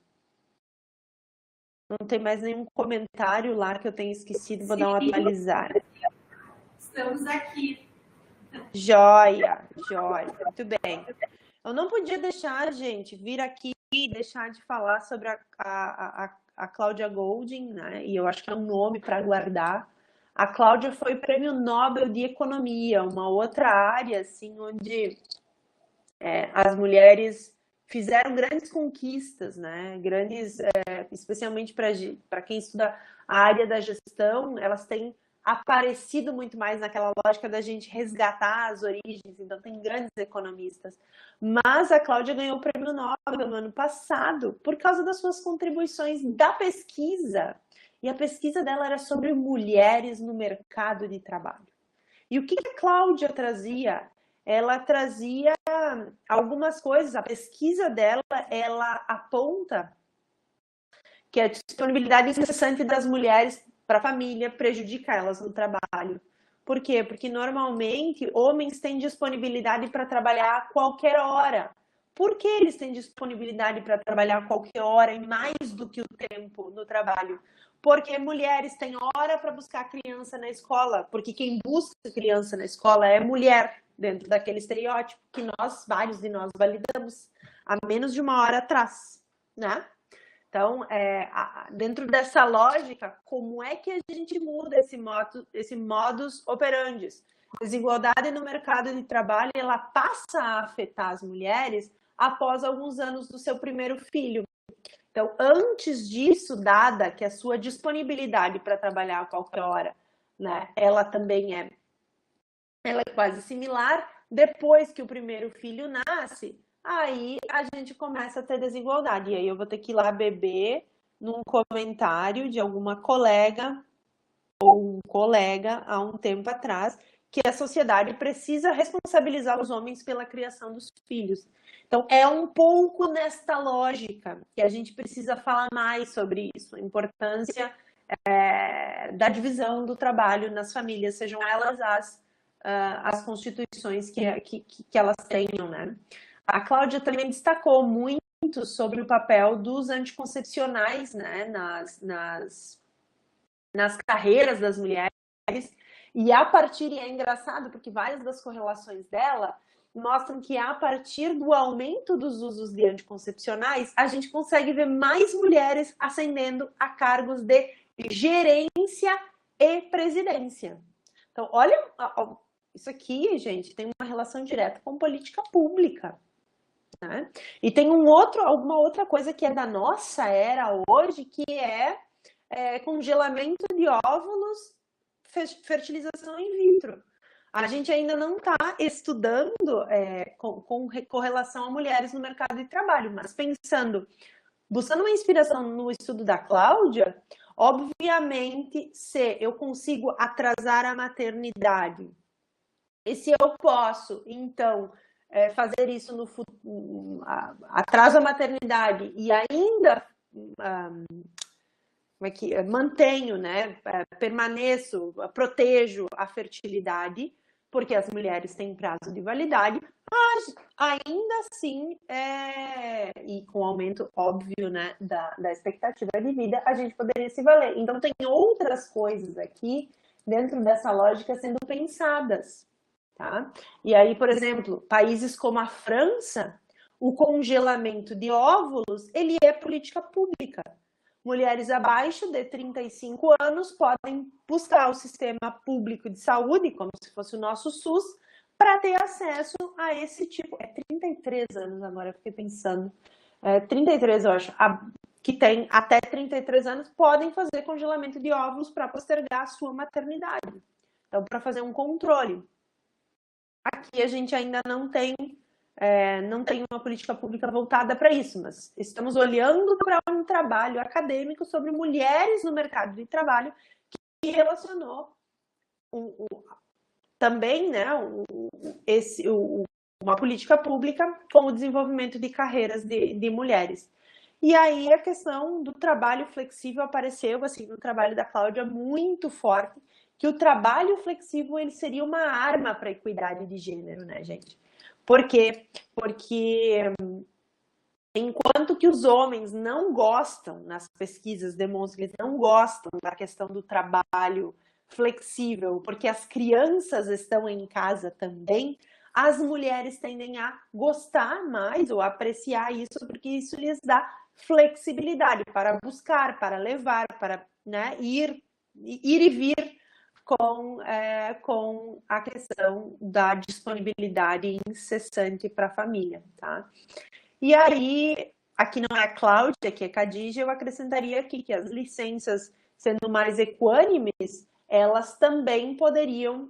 Não tem mais nenhum comentário lá que eu tenha esquecido, vou dar uma atualizada. Estamos aqui. Joia, muito bem. Eu não podia deixar, gente, vir aqui e deixar de falar sobre a Cláudia Goldin, né? E eu acho que é um nome para guardar. A Cláudia foi Prêmio Nobel de Economia, uma outra área, assim, onde as mulheres fizeram grandes conquistas, né? Grandes, especialmente para quem estuda a área da gestão, elas têm aparecido muito mais naquela lógica da gente resgatar as origens, então tem grandes economistas. Mas a Cláudia ganhou o Prêmio Nobel no ano passado por causa das suas contribuições da pesquisa. E a pesquisa dela era sobre mulheres no mercado de trabalho. E o que a Cláudia trazia? Ela trazia algumas coisas. A pesquisa dela, ela aponta que a disponibilidade incessante das mulheres para a família prejudica elas no trabalho. Por quê? Porque normalmente homens têm disponibilidade para trabalhar a qualquer hora. Por que eles têm disponibilidade para trabalhar a qualquer hora e mais do que o tempo no trabalho? Porque mulheres têm hora para buscar criança na escola, porque quem busca criança na escola é mulher, dentro daquele estereótipo que vários de nós validamos há menos de uma hora atrás, né? Então, dentro dessa lógica, como é que a gente muda esse modus operandi? Desigualdade no mercado de trabalho, ela passa a afetar as mulheres após alguns anos do seu primeiro filho. Então, antes disso, dada que a sua disponibilidade para trabalhar a qualquer hora, né, ela também ela é quase similar, depois que o primeiro filho nasce, aí a gente começa a ter desigualdade. E aí eu vou ter que ir lá beber num comentário de alguma colega ou um colega há um tempo atrás, que a sociedade precisa responsabilizar os homens pela criação dos filhos. Então, é um pouco nesta lógica que a gente precisa falar mais sobre isso, a importância da divisão do trabalho nas famílias, sejam elas as constituições que elas tenham, né? A Cláudia também destacou muito sobre o papel dos anticoncepcionais, né, nas carreiras das mulheres, e é engraçado porque várias das correlações dela mostram que a partir do aumento dos usos de anticoncepcionais, a gente consegue ver mais mulheres ascendendo a cargos de gerência e presidência. Então, olha, isso aqui, gente, tem uma relação direta com política pública, né? E tem alguma outra coisa que é da nossa era hoje, que é congelamento de óvulos, fertilização in vitro. A gente ainda não está estudando com relação a mulheres no mercado de trabalho, mas buscando uma inspiração no estudo da Cláudia, obviamente, se eu consigo atrasar a maternidade, e se eu posso, então, fazer isso no futuro, atraso a maternidade e ainda mantenho, né, permaneço, protejo a fertilidade, porque as mulheres têm prazo de validade, mas ainda assim, e com o aumento óbvio, né, da expectativa de vida, a gente poderia se valer. Então tem outras coisas aqui dentro dessa lógica sendo pensadas, tá? E aí, por exemplo, países como a França, o congelamento de óvulos, ele é política pública. Mulheres abaixo de 35 anos podem buscar o sistema público de saúde, como se fosse o nosso SUS, para ter acesso a esse tipo. É 33 anos agora, eu fiquei pensando. 33, eu acho. Que tem até 33 anos podem fazer congelamento de óvulos para postergar a sua maternidade. Então, para fazer um controle. Aqui a gente ainda não tem uma política pública voltada para isso, mas estamos olhando para um trabalho acadêmico sobre mulheres no mercado de trabalho que relacionou também, né, uma política pública com o desenvolvimento de carreiras de mulheres. E aí a questão do trabalho flexível apareceu, assim, no trabalho da Cláudia muito forte, que o trabalho flexível ele seria uma arma para a equidade de gênero, né, gente? Por quê? Porque enquanto que os homens não gostam, nas pesquisas demonstram que eles não gostam da questão do trabalho flexível, porque as crianças estão em casa também, as mulheres tendem a gostar mais ou apreciar isso, porque isso lhes dá flexibilidade para buscar, para levar, para, né, ir e vir com a questão da disponibilidade incessante para a família, tá? E aí, aqui não é a Cláudia, aqui é a Khadija, eu acrescentaria aqui que as licenças, sendo mais equânimes, elas também poderiam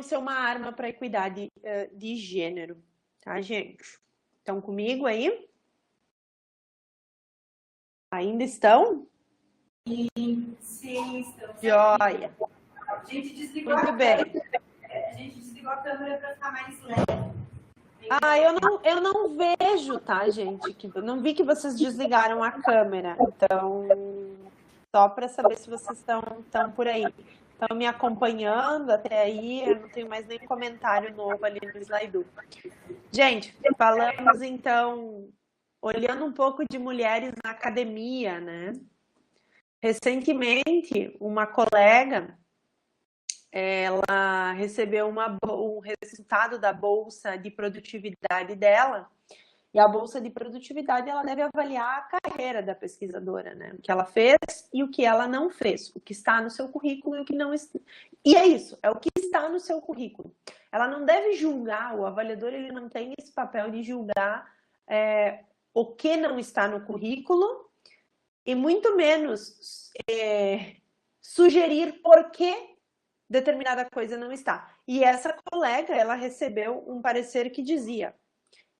ser uma arma para a equidade de gênero, tá, gente? Estão comigo aí? Ainda estão? Sim, estamos. Joia. A gente desligou Muito bem. A gente desligou a câmera para ficar mais leve. Eu não vejo, tá, gente? Eu não vi que vocês desligaram a câmera. Então, só para saber se vocês estão por aí. Estão me acompanhando até aí, eu não tenho mais nenhum comentário novo ali no Slido. Gente, falamos então, olhando um pouco de mulheres na academia, né? Recentemente, uma colega, ela recebeu um resultado da bolsa de produtividade dela, e a bolsa de produtividade ela deve avaliar a carreira da pesquisadora, né? O que ela fez e o que ela não fez, o que está no seu currículo e o que não está. E é isso, é o que está no seu currículo. Ela não deve julgar, o avaliador ele não tem esse papel de julgar o que não está no currículo e muito menos sugerir por que determinada coisa não está. E essa colega, ela recebeu um parecer que dizia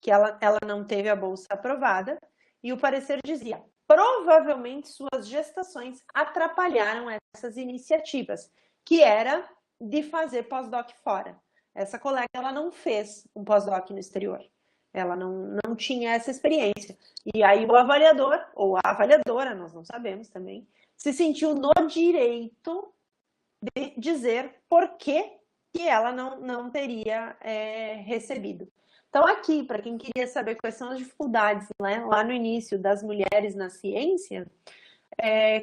que ela não teve a bolsa aprovada, e o parecer dizia: provavelmente suas gestações atrapalharam essas iniciativas, que era de fazer pós-doc fora. Essa colega, ela não fez um pós-doc no exterior. Ela não tinha essa experiência. E aí o avaliador, ou a avaliadora, nós não sabemos também, se sentiu no direito de dizer por que ela não teria recebido. Então, aqui, para quem queria saber quais são as dificuldades, né, lá no início das mulheres na ciência,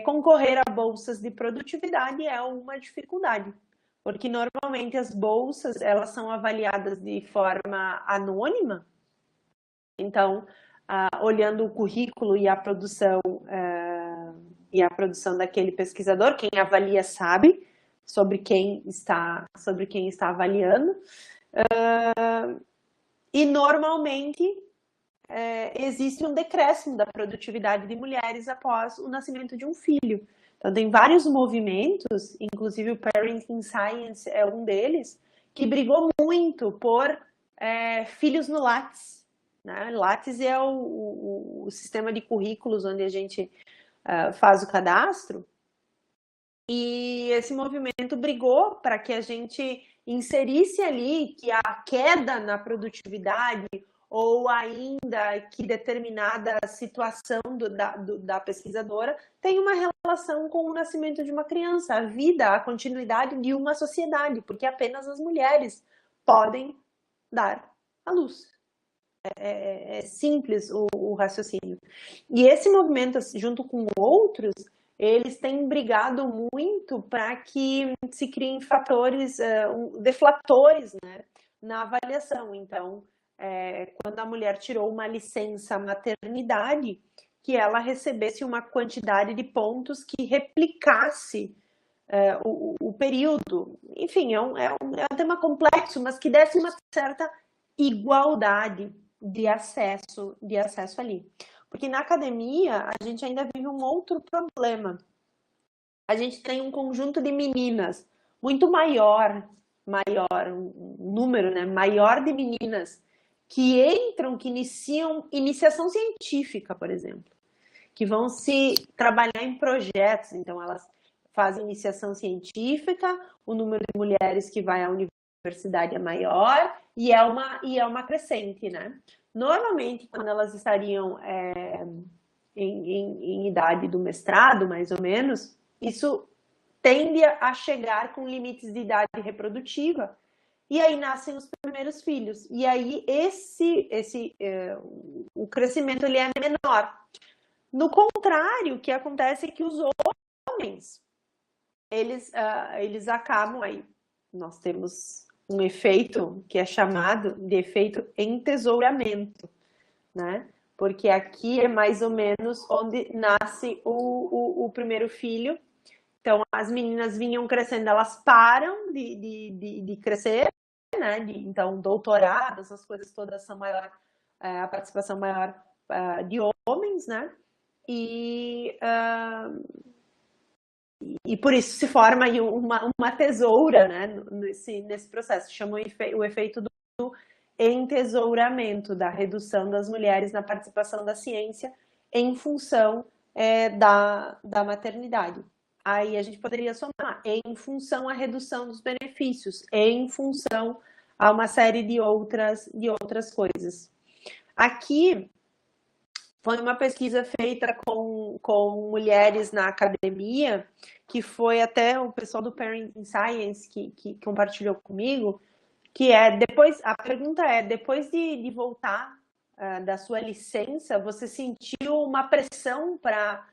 concorrer a bolsas de produtividade é uma dificuldade, porque normalmente as bolsas elas são avaliadas de forma anônima. Então, olhando o currículo e a produção daquele pesquisador, quem avalia sabe sobre quem está avaliando. E normalmente existe um decréscimo da produtividade de mulheres após o nascimento de um filho. Então tem vários movimentos, inclusive o Parenting Science é um deles, que brigou muito por filhos no Lattes. Né? Lattes é o sistema de currículos onde a gente faz o cadastro. E esse movimento brigou para que a gente inserisse ali que a queda na produtividade ou ainda que determinada situação da pesquisadora tem uma relação com o nascimento de uma criança, a vida, a continuidade de uma sociedade, porque apenas as mulheres podem dar à luz. É simples o raciocínio. E esse movimento, junto com outros, eles têm brigado muito para que se criem fatores, deflatores, né, na avaliação. Então, quando a mulher tirou uma licença maternidade, que ela recebesse uma quantidade de pontos que replicasse o período. Enfim, é um tema complexo, mas que desse uma certa igualdade de acesso ali. Porque na academia, a gente ainda vive um outro problema. A gente tem um conjunto de meninas muito maior, um número, né, maior de meninas que entram, que iniciam iniciação científica, por exemplo, que vão se trabalhar em projetos. Então, elas fazem iniciação científica, o número de mulheres que vai à universidade é maior e é uma crescente, né? Normalmente, quando elas estariam em idade do mestrado, mais ou menos, isso tende a chegar com limites de idade reprodutiva, e aí nascem os primeiros filhos. E aí o crescimento ele é menor. No contrário, o que acontece é que os homens, eles acabam aí. Nós temos um efeito que é chamado de efeito entesouramento, né? Porque aqui é mais ou menos onde nasce o primeiro filho. Então, as meninas vinham crescendo, elas param de crescer, né? Então, doutorado, essas coisas todas são maior, a participação maior de homens, né? E por isso se forma aí uma tesoura, né? Nesse processo, chama o efeito do entesouramento, da redução das mulheres na participação da ciência em função da maternidade. Aí a gente poderia somar em função à redução dos benefícios, em função a uma série de outras coisas. Aqui foi uma pesquisa feita com mulheres na academia, que foi até o pessoal do Parenting Science que compartilhou comigo, que a pergunta é, depois de voltar da sua licença, você sentiu uma pressão para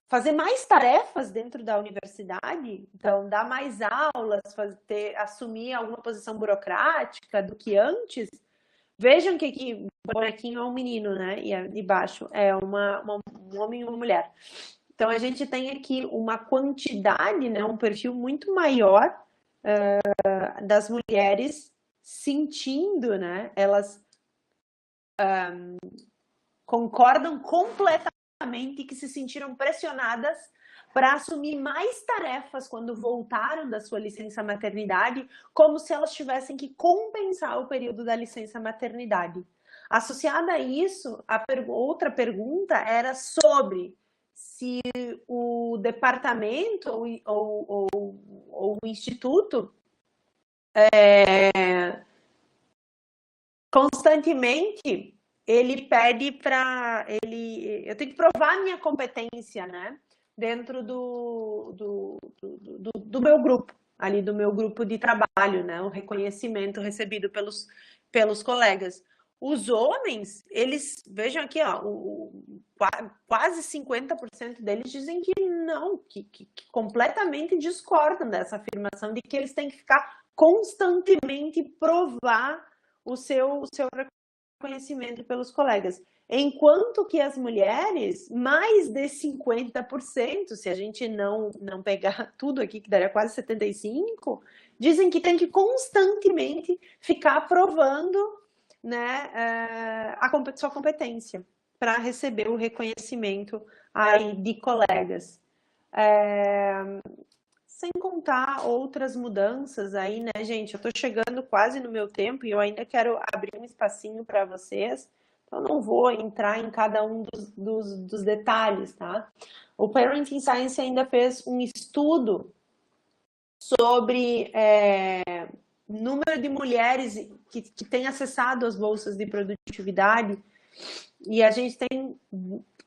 fazer mais tarefas dentro da universidade? Então, dar mais aulas, assumir alguma posição burocrática do que antes? Vejam que aqui o bonequinho é um menino, né? E embaixo é um homem e uma mulher. Então, a gente tem aqui uma quantidade, né? Um perfil muito maior das mulheres sentindo, né? Elas concordam completamente que se sentiram pressionadas para assumir mais tarefas quando voltaram da sua licença maternidade, como se elas tivessem que compensar o período da licença maternidade. Associada a isso, outra pergunta era sobre se o departamento ou o instituto constantemente ele pede para eu tenho que provar a minha competência, né? Dentro do meu grupo, ali do meu grupo de trabalho, né? O reconhecimento recebido pelos colegas. Os homens, eles, vejam aqui, ó, quase 50% deles dizem que não, que completamente discordam dessa afirmação de que eles têm que ficar constantemente provar o seu reconhecimento pelos colegas. Enquanto que as mulheres, mais de 50%, se a gente não pegar tudo aqui, que daria quase 75%, dizem que tem que constantemente ficar provando, né, sua competência para receber o reconhecimento aí de colegas. Sem contar outras mudanças aí, né, gente? Eu tô chegando quase no meu tempo e eu ainda quero abrir um espacinho para vocês, então não vou entrar em cada um dos detalhes, tá? O Parenting Science ainda fez um estudo sobre número de mulheres que têm acessado as bolsas de produtividade, e a gente tem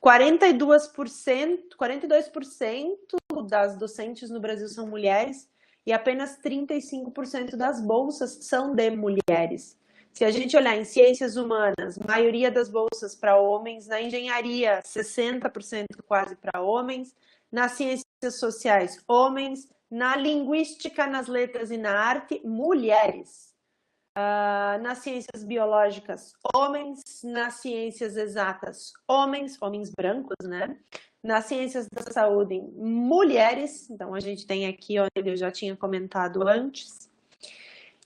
42% das docentes no Brasil são mulheres e apenas 35% das bolsas são de mulheres. Se a gente olhar em ciências humanas, maioria das bolsas para homens, na engenharia, 60% quase para homens, nas ciências sociais, homens, na linguística, nas letras e na arte, mulheres. Nas ciências biológicas, homens, nas ciências exatas, homens brancos, né? Nas ciências da saúde, mulheres. Então, a gente tem aqui, onde eu já tinha comentado antes.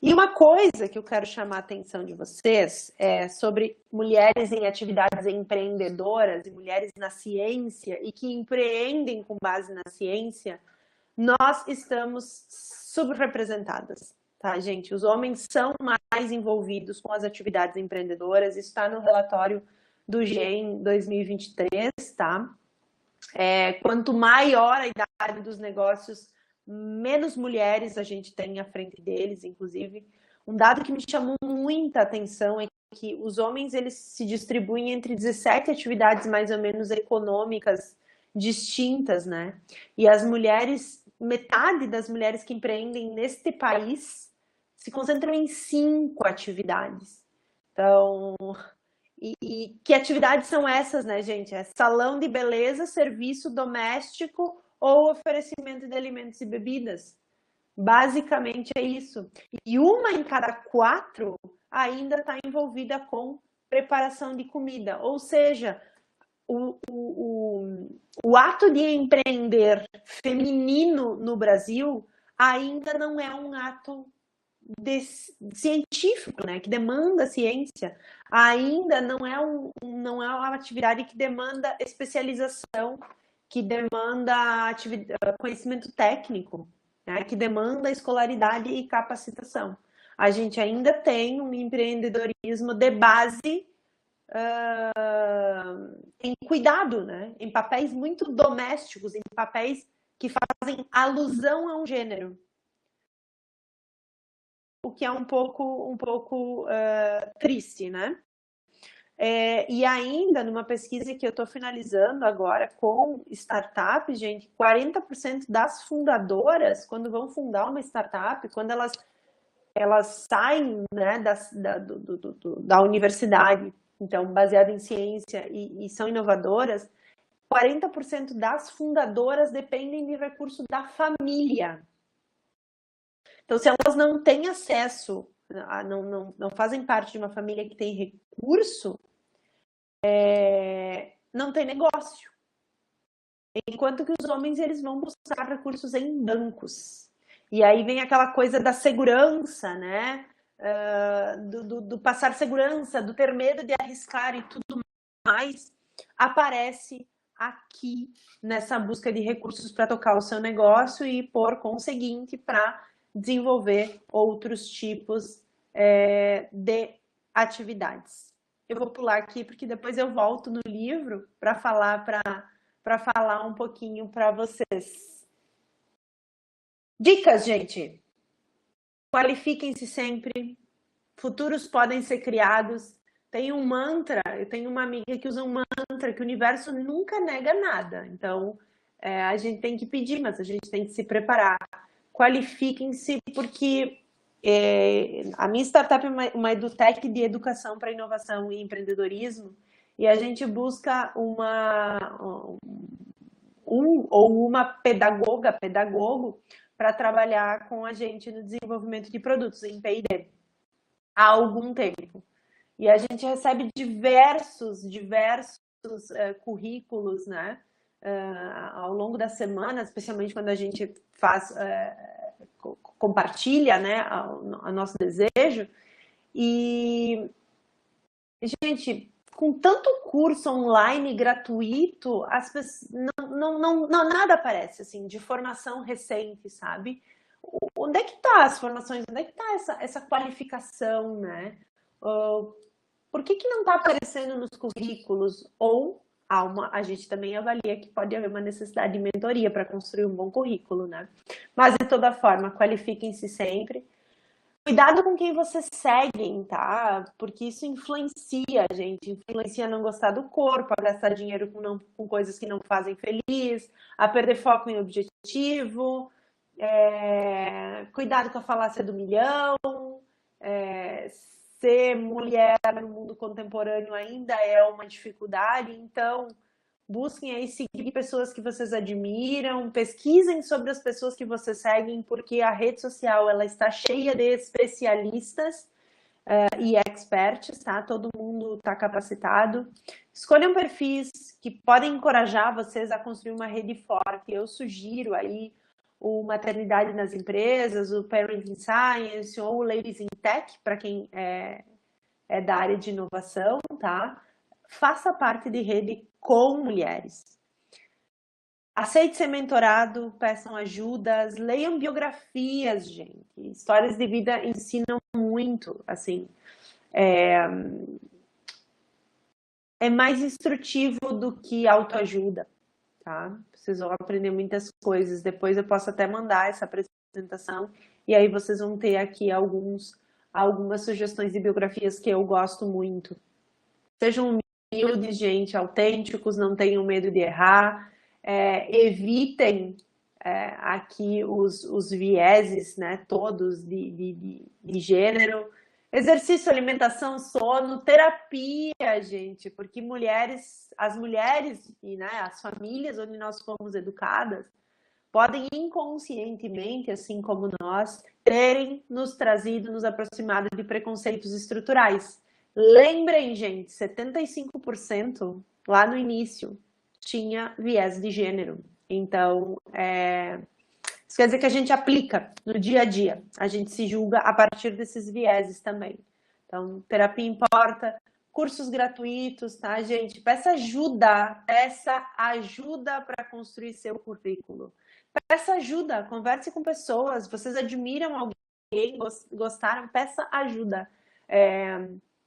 E uma coisa que eu quero chamar a atenção de vocês é sobre mulheres em atividades empreendedoras e mulheres na ciência e que empreendem com base na ciência, nós estamos subrepresentadas. Tá, gente? Os homens são mais envolvidos com as atividades empreendedoras. Isso está no relatório do GEM 2023, tá? Quanto maior a idade dos negócios, menos mulheres a gente tem à frente deles, inclusive. Um dado que me chamou muita atenção é que os homens eles se distribuem entre 17 atividades mais ou menos econômicas distintas, né? E as mulheres, metade das mulheres que empreendem neste país se concentram em 5 atividades. Então, e que atividades são essas, né, gente? É salão de beleza, serviço doméstico ou oferecimento de alimentos e bebidas. Basicamente é isso. E uma em cada 4 ainda está envolvida com preparação de comida. Ou seja, o ato de empreender feminino no Brasil ainda não é um ato científico, né, que demanda ciência, ainda não é uma atividade que demanda especialização, que demanda conhecimento técnico, né, que demanda escolaridade e capacitação. A gente ainda tem um empreendedorismo de base em cuidado, né, em papéis muito domésticos, em papéis que fazem alusão a um gênero. O que é um pouco triste, né? E ainda, numa pesquisa que eu estou finalizando agora com startups, gente, 40% das fundadoras, quando vão fundar uma startup, quando elas saem, né, da universidade, então, baseada em ciência e são inovadoras, 40% das fundadoras dependem de recurso da família. Então, se elas não têm acesso, não fazem parte de uma família que tem recurso, não tem negócio. Enquanto que os homens eles vão buscar recursos em bancos. E aí vem aquela coisa da segurança, né? Do passar segurança, do ter medo de arriscar e tudo mais, aparece aqui nessa busca de recursos para tocar o seu negócio e, por conseguinte, para desenvolver outros tipos de atividades. Eu vou pular aqui porque depois eu volto no livro para falar um pouquinho para vocês. Dicas, gente! Qualifiquem-se sempre. Futuros podem ser criados. Tem um mantra, eu tenho uma amiga que usa um mantra que o universo nunca nega nada. Então, a gente tem que pedir, mas a gente tem que se preparar. Qualifiquem-se, porque a minha startup é uma edutech de educação para inovação e empreendedorismo, e a gente busca uma pedagogo para trabalhar com a gente no desenvolvimento de produtos em P&D há algum tempo. E a gente recebe diversos currículos, né? Ao longo da semana, especialmente quando a gente compartilha, né, o nosso desejo. E, gente, com tanto curso online gratuito, as pessoas, nada aparece assim, de formação recente, sabe? Onde é que tá as formações? Onde é que tá essa qualificação, né? Por que não está aparecendo nos currículos? Ou a gente também avalia que pode haver uma necessidade de mentoria para construir um bom currículo, né? Mas, de toda forma, qualifiquem-se sempre. Cuidado com quem vocês seguem, tá? Porque isso influencia a gente, influencia a não gostar do corpo, a gastar dinheiro com coisas que não fazem feliz, a perder foco em objetivo, cuidado com a falácia do milhão, ser mulher no mundo contemporâneo ainda é uma dificuldade, então busquem aí seguir pessoas que vocês admiram, pesquisem sobre as pessoas que vocês seguem, porque a rede social ela está cheia de especialistas e experts, tá? Todo mundo está capacitado. Escolham perfis que podem encorajar vocês a construir uma rede forte. Eu sugiro aí o Maternidade nas Empresas, o Parenting Science ou o Ladies in Tech, para quem é da área de inovação, tá? Faça parte de rede com mulheres. Aceite ser mentorado, peçam ajudas, leiam biografias, gente. Histórias de vida ensinam muito, assim. É mais instrutivo do que autoajuda, tá? Vocês vão aprender muitas coisas. Depois eu posso até mandar essa apresentação e aí vocês vão ter aqui algumas sugestões de biografias que eu gosto muito. Sejam humildes, gente, autênticos, não tenham medo de errar, evitem aqui os vieses, né, todos de gênero. Exercício, alimentação, sono, terapia, gente, porque as mulheres e, né, as famílias onde nós fomos educadas podem inconscientemente, assim como nós, terem nos trazido, nos aproximado de preconceitos estruturais. Lembrem, gente, 75% lá no início tinha viés de gênero. Então, isso quer dizer que a gente aplica no dia a dia. A gente se julga a partir desses vieses também. Então, terapia importa, cursos gratuitos, tá, gente? Peça ajuda para construir seu currículo. Peça ajuda, converse com pessoas. Vocês admiram alguém, gostaram? Peça ajuda.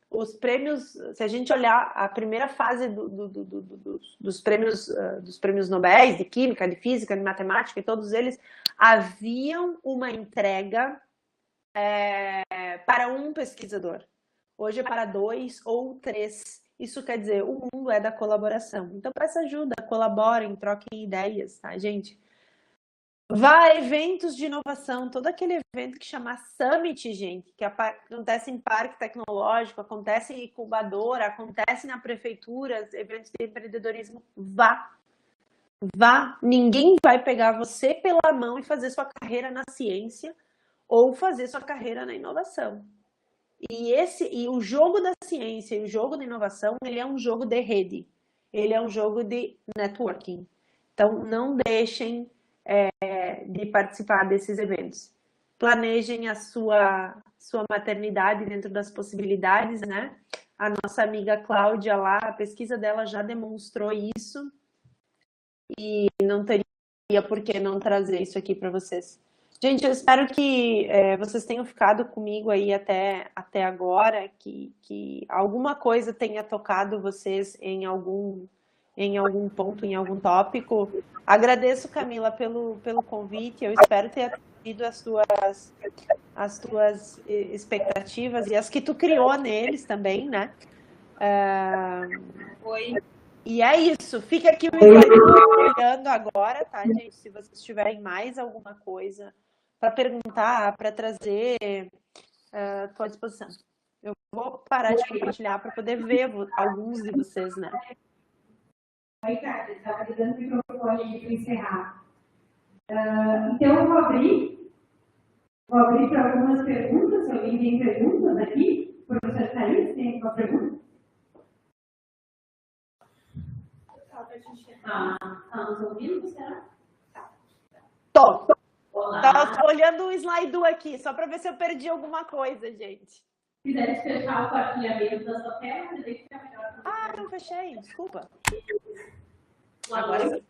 Os prêmios, se a gente olhar a primeira fase dos prêmios Nobel de Química, de Física, de Matemática, e todos eles haviam uma entrega para um pesquisador. Hoje é para 2 ou 3. Isso quer dizer, o mundo é da colaboração. Então, peça ajuda, colaborem, troquem ideias, tá, gente? Vá a eventos de inovação, todo aquele evento que chama Summit, gente, que acontece em parque tecnológico, acontece em incubadora, acontece na prefeitura, eventos de empreendedorismo, vá. Ninguém vai pegar você pela mão e fazer sua carreira na ciência ou fazer sua carreira na inovação. E o jogo da ciência e o jogo da inovação, ele é um jogo de rede, ele é um jogo de networking. Então, não deixem de participar desses eventos. Planejem a sua maternidade dentro das possibilidades, né? A nossa amiga Cláudia lá, a pesquisa dela já demonstrou isso e não teria por que não trazer isso aqui para vocês. Gente, eu espero que vocês tenham ficado comigo aí até agora, que alguma coisa tenha tocado vocês em algum ponto, em algum tópico. Agradeço, Camila, pelo convite. Eu espero ter atendido as tuas expectativas e as que tu criou neles também, né? Oi. E é isso. Fica aqui o slide olhando agora, tá, gente? Se vocês tiverem mais alguma coisa para perguntar, para trazer, estou à disposição. Eu vou parar de compartilhar para poder ver alguns de vocês, né? Oi, Cátia, estava ligando o microfone para encerrar. Então, eu vou abrir para algumas perguntas. Se alguém tem perguntas aqui, o professor Thaís, tem alguma pergunta? Estamos ouvindo, será? Tô. Olá. Estava olhando o slide aqui, só para ver se eu perdi alguma coisa, gente. Se quiser fechar o compartilhamento da sua tela, você deixa ficar melhor. Ah, não fechei, desculpa. Agora sim.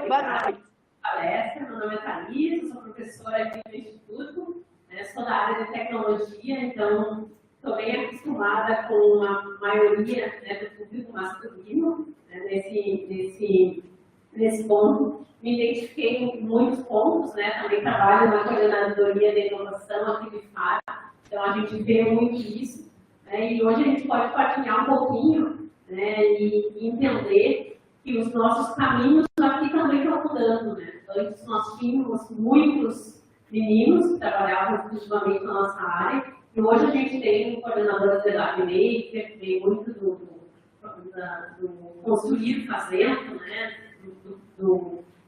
Boa noite. Palestra, meu nome é Thaís, sou professora aqui no Instituto, sou da área de tecnologia, então estou bem acostumada com a maioria do público masculino nesse ponto. Me identifiquei em muitos pontos, também trabalho na coordenadoria de inovação aqui do IFAR, Então, a gente vê muito isso, né? E hoje a gente pode partilhar um pouquinho, né? E entender que os nossos caminhos aqui também estão mudando, né? Antes nós tínhamos muitos meninos que trabalhavam exclusivamente na nossa área, e hoje a gente tem coordenadoras de idade maker, tem muito do construir fazendo, né?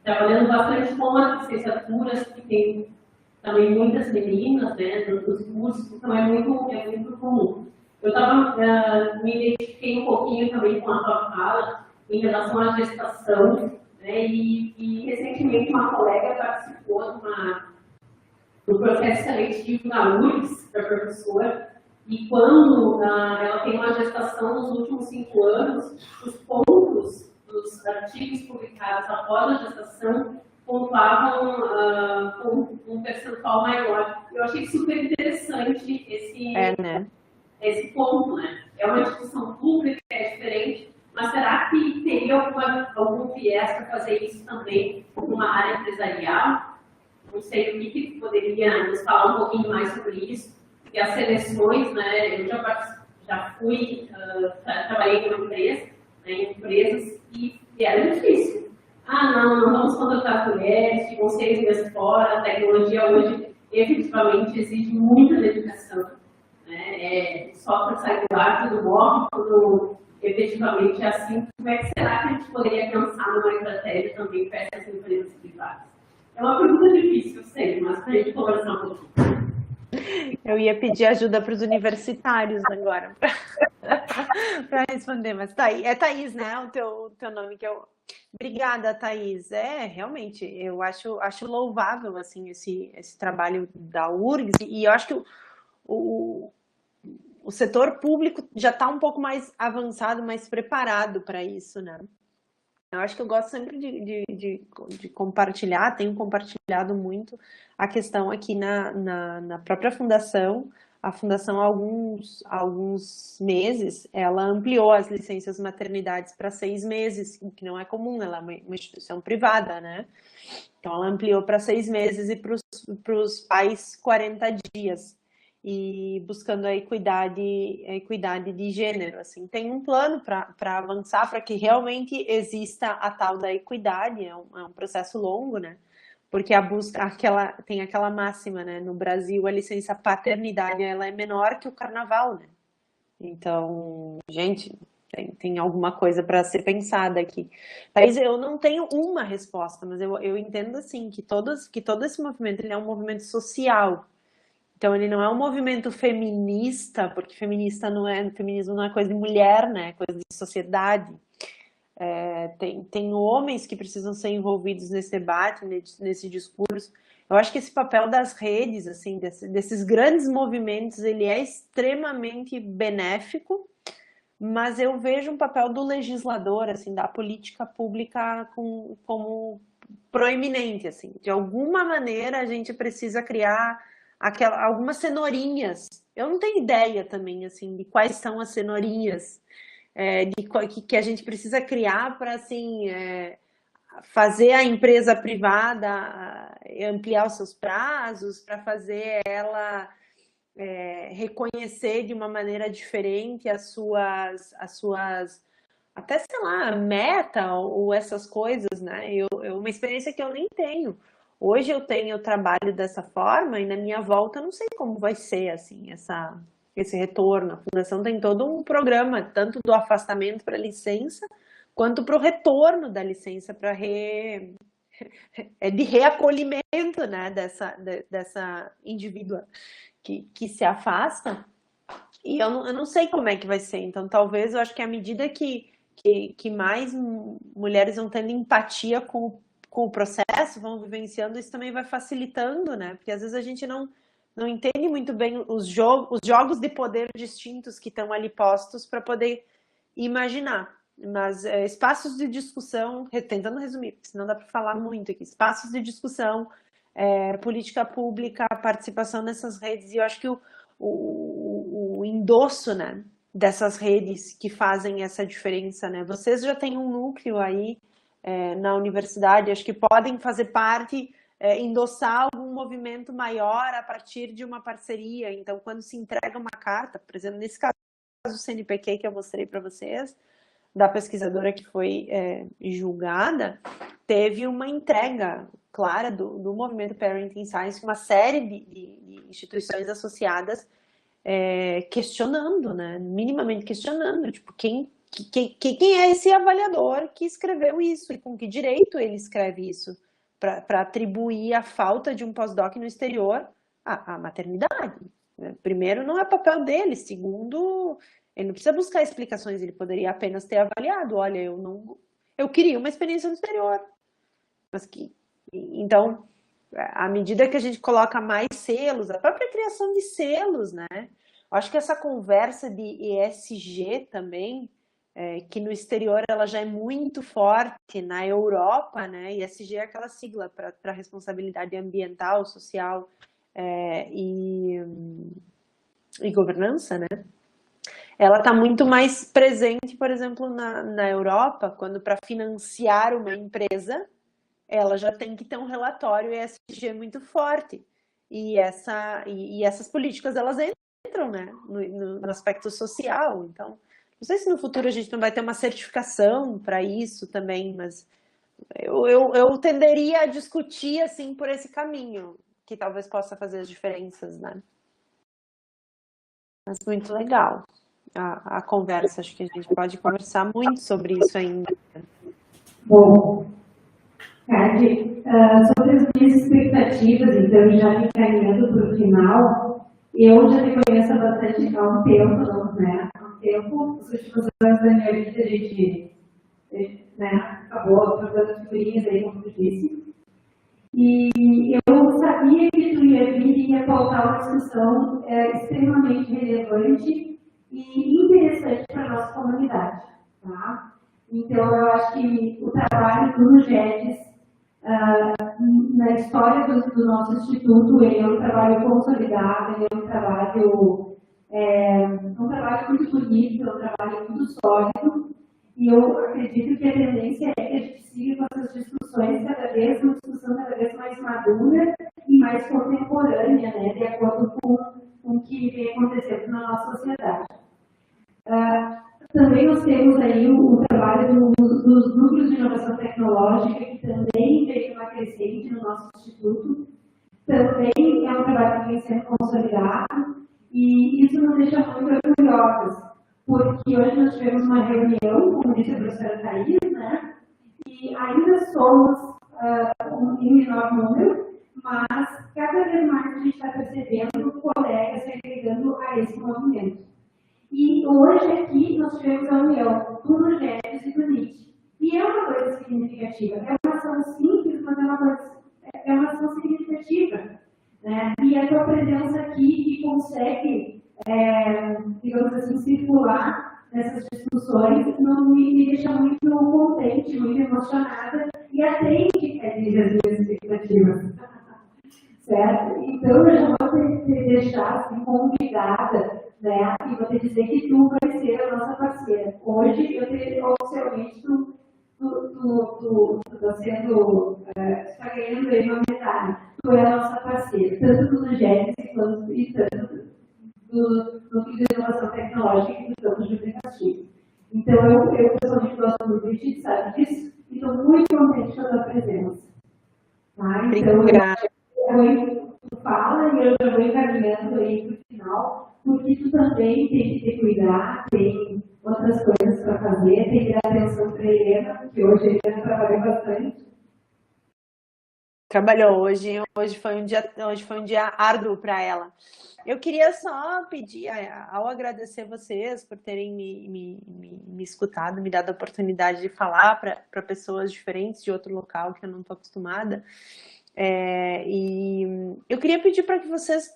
Trabalhando bastante com as licenciaturas, que tem também muitas meninas, né, dos cursos, então é muito comum. Eu me identifiquei um pouquinho também com a tua fala em relação à gestação, né, e recentemente uma colega participou do processo seletivo na URGS, para professora, e quando ela tem uma gestação nos últimos 5 anos, os pontos dos artigos publicados após a gestação pontuavam com um percentual maior. Eu achei super interessante esse ponto, né? É uma discussão pública, é diferente, mas será que teria algum viés para fazer isso também numa área empresarial? Não sei o que poderia nos falar um pouquinho mais sobre isso. E as seleções, né? Eu já fui, trabalhei em uma empresa, né, em empresas, e era difícil. Não vamos contratar mulheres, ficam 6 meses fora, a tecnologia hoje efetivamente exige muita dedicação. Né? Só para sair do ar, tudo morre, tudo efetivamente é assim. Como é que será que a gente poderia pensar numa estratégia também para essas empresas privadas? É uma pergunta difícil, eu sei, mas para a gente conversar um pouquinho. Eu ia pedir ajuda para os universitários agora para responder, mas tá aí. É Thaís, né? O teu nome que eu. Obrigada, Thaís. Realmente, eu acho louvável assim, esse trabalho da URGS, e eu acho que o setor público já está um pouco mais avançado, mais preparado para isso, né? Eu acho que eu gosto sempre de compartilhar, tenho compartilhado muito a questão aqui na própria fundação. A fundação, há alguns meses, ela ampliou as licenças maternidades para 6 meses, o que não é comum, ela é uma instituição privada, né? Então, ela ampliou para 6 meses e para os pais 40 dias. E buscando a equidade de gênero, assim, tem um plano para avançar, para que realmente exista a tal da equidade, é um processo longo, né? Porque a busca, tem aquela máxima, né? No Brasil, a licença paternidade, ela é menor que o carnaval, né? Então, gente, tem alguma coisa para ser pensada aqui. Mas eu não tenho uma resposta, mas eu entendo, assim, que todo esse movimento, ele é um movimento social. Então, ele não é um movimento feminista, porque feminismo não é coisa de mulher, né? É coisa de sociedade. Tem homens que precisam ser envolvidos nesse debate, nesse discurso. Eu acho que esse papel das redes, assim, desses grandes movimentos, ele é extremamente benéfico, mas eu vejo um papel do legislador, assim, da política pública como proeminente, assim. De alguma maneira, a gente precisa criar algumas cenourinhas. Eu não tenho ideia também, assim, de quais são as cenourinhas que a gente precisa criar para, assim, fazer a empresa privada ampliar os seus prazos, para fazer ela reconhecer de uma maneira diferente as suas até, sei lá, meta ou essas coisas, né? Uma experiência que eu nem tenho. Hoje eu trabalho dessa forma e na minha volta eu não sei como vai ser, assim, esse retorno. A Fundação tem todo um programa, tanto do afastamento para licença, quanto para o retorno da licença para de reacolhimento, né, dessa indivídua que se afasta. E eu não sei como é que vai ser. Então, talvez, eu acho que à medida que mais mulheres vão tendo empatia com o processo, vão vivenciando, isso também vai facilitando, né? Porque às vezes a gente não entende muito bem os jogos de poder distintos que estão ali postos para poder imaginar. Mas espaços de discussão, tentando resumir, porque senão dá para falar muito aqui, espaços de discussão, política pública, participação nessas redes, e eu acho que o endosso, né, dessas redes que fazem essa diferença, né? Vocês já têm um núcleo aí na universidade, acho que podem fazer parte, endossar algum movimento maior a partir de uma parceria. Então, quando se entrega uma carta, por exemplo, nesse caso do CNPq que eu mostrei para vocês, da pesquisadora que foi julgada, teve uma entrega clara do movimento Parenting Science, uma série de instituições associadas questionando, né? Minimamente questionando, tipo, quem é esse avaliador que escreveu isso e com que direito ele escreve isso para atribuir a falta de um pós-doc no exterior à maternidade. Né? Primeiro, não é papel dele. Segundo, ele não precisa buscar explicações, ele poderia apenas ter avaliado. Olha, eu queria uma experiência no exterior. Então, à medida que a gente coloca mais selos, a própria criação de selos, né? Eu acho que essa conversa de ESG também, que no exterior ela já é muito forte, na Europa, né? ESG é aquela sigla para responsabilidade ambiental, social e governança, né? Ela está muito mais presente, por exemplo, na Europa, quando para financiar uma empresa, ela já tem que ter um relatório ESG muito forte. E essas políticas, elas entram, né, no aspecto social. Então, não sei se no futuro a gente não vai ter uma certificação para isso também, mas eu tenderia a discutir, assim, por esse caminho, que talvez possa fazer as diferenças, né? Mas muito legal a conversa. Acho que a gente pode conversar muito sobre isso ainda. Bom, Cade, sobre as minhas expectativas, então, já me encaminhando para o final, eu já me conheço há bastante há um tempo, né? Há um tempo, os últimos anos da minha vida, a gente acabou trocando figurinhas aí, como tu disse. E eu sabia que tu ia vir e ia pautar uma discussão extremamente relevante e interessante para a nossa comunidade. Tá? Então, eu acho que o trabalho do GEDES, na história do nosso instituto, ele é um trabalho consolidado, ele é um trabalho muito bonito, é um trabalho muito sólido. E eu acredito que a tendência é que a gente siga com essas discussões uma discussão cada vez mais madura e mais contemporânea, né, de acordo com o que vem acontecendo na nossa sociedade. Também nós temos aí o trabalho dos núcleos de inovação tecnológica, que também vem uma crescente no nosso instituto. Também é um trabalho que vem sendo consolidado e isso nos deixa muito orgulhosos, porque hoje nós tivemos uma reunião, como disse a professora Thaís, né? E ainda somos em menor número, mas cada vez mais a gente está percebendo colegas se agregando a esse movimento. E hoje aqui nós tivemos a união do Nugés e do NIT. E é uma coisa significativa, é uma ação simples, mas é uma ação significativa. Né? E a tua presença aqui que consegue, digamos assim, circular nessas discussões, me deixa muito contente, muito emocionada e atende a as minhas expectativas. Certo? Então, eu já vou te deixar assim, convidada, né? E vou te dizer que tu vai ser a nossa parceira. Hoje, oficialmente, tu está sendo, está ganhando aí uma medalha. Tu é a nossa parceira, tanto do GEDES quanto e tanto do Núcleo de Inovação Tecnológica que estamos de Castigo. Então, eu pessoalmente gosto muito de ti, sabe disso? E estou muito contente com a tua presença. Tá? Então, tu fala e eu já vou encaminhando aí para o final, porque tu também tem que te cuidar, tem outras coisas para fazer, tem que dar atenção para a Helena, que hoje a Helena trabalhou bastante. Trabalhou hoje foi um dia árduo para ela. Eu queria só pedir, ao agradecer vocês por terem me escutado, me dado a oportunidade de falar para pessoas diferentes de outro local que eu não estou acostumada. E eu queria pedir para que vocês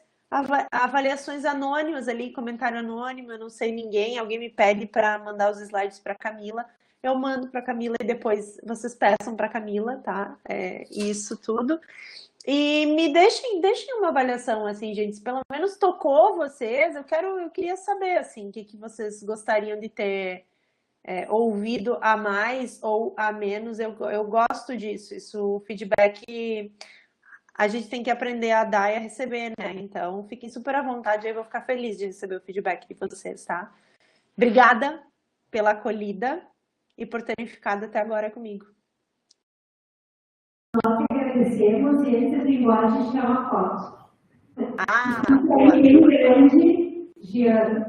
avaliações anônimas ali, comentário anônimo, eu não sei ninguém, alguém me pede para mandar os slides para a Camila, eu mando para a Camila e depois vocês peçam para a Camila, tá? Isso tudo. E me deixem uma avaliação, assim, gente, se pelo menos tocou vocês, eu queria saber, assim, o que vocês gostariam de ter ouvido a mais ou a menos, eu gosto disso, o feedback a gente tem que aprender a dar e a receber, né? Então, fiquem super à vontade, eu vou ficar feliz de receber o feedback de vocês, tá? Obrigada pela acolhida e por terem ficado até agora comigo. Nós que agradecemos e esse linguagem tirar uma foto. Ah, Um grande, Giana.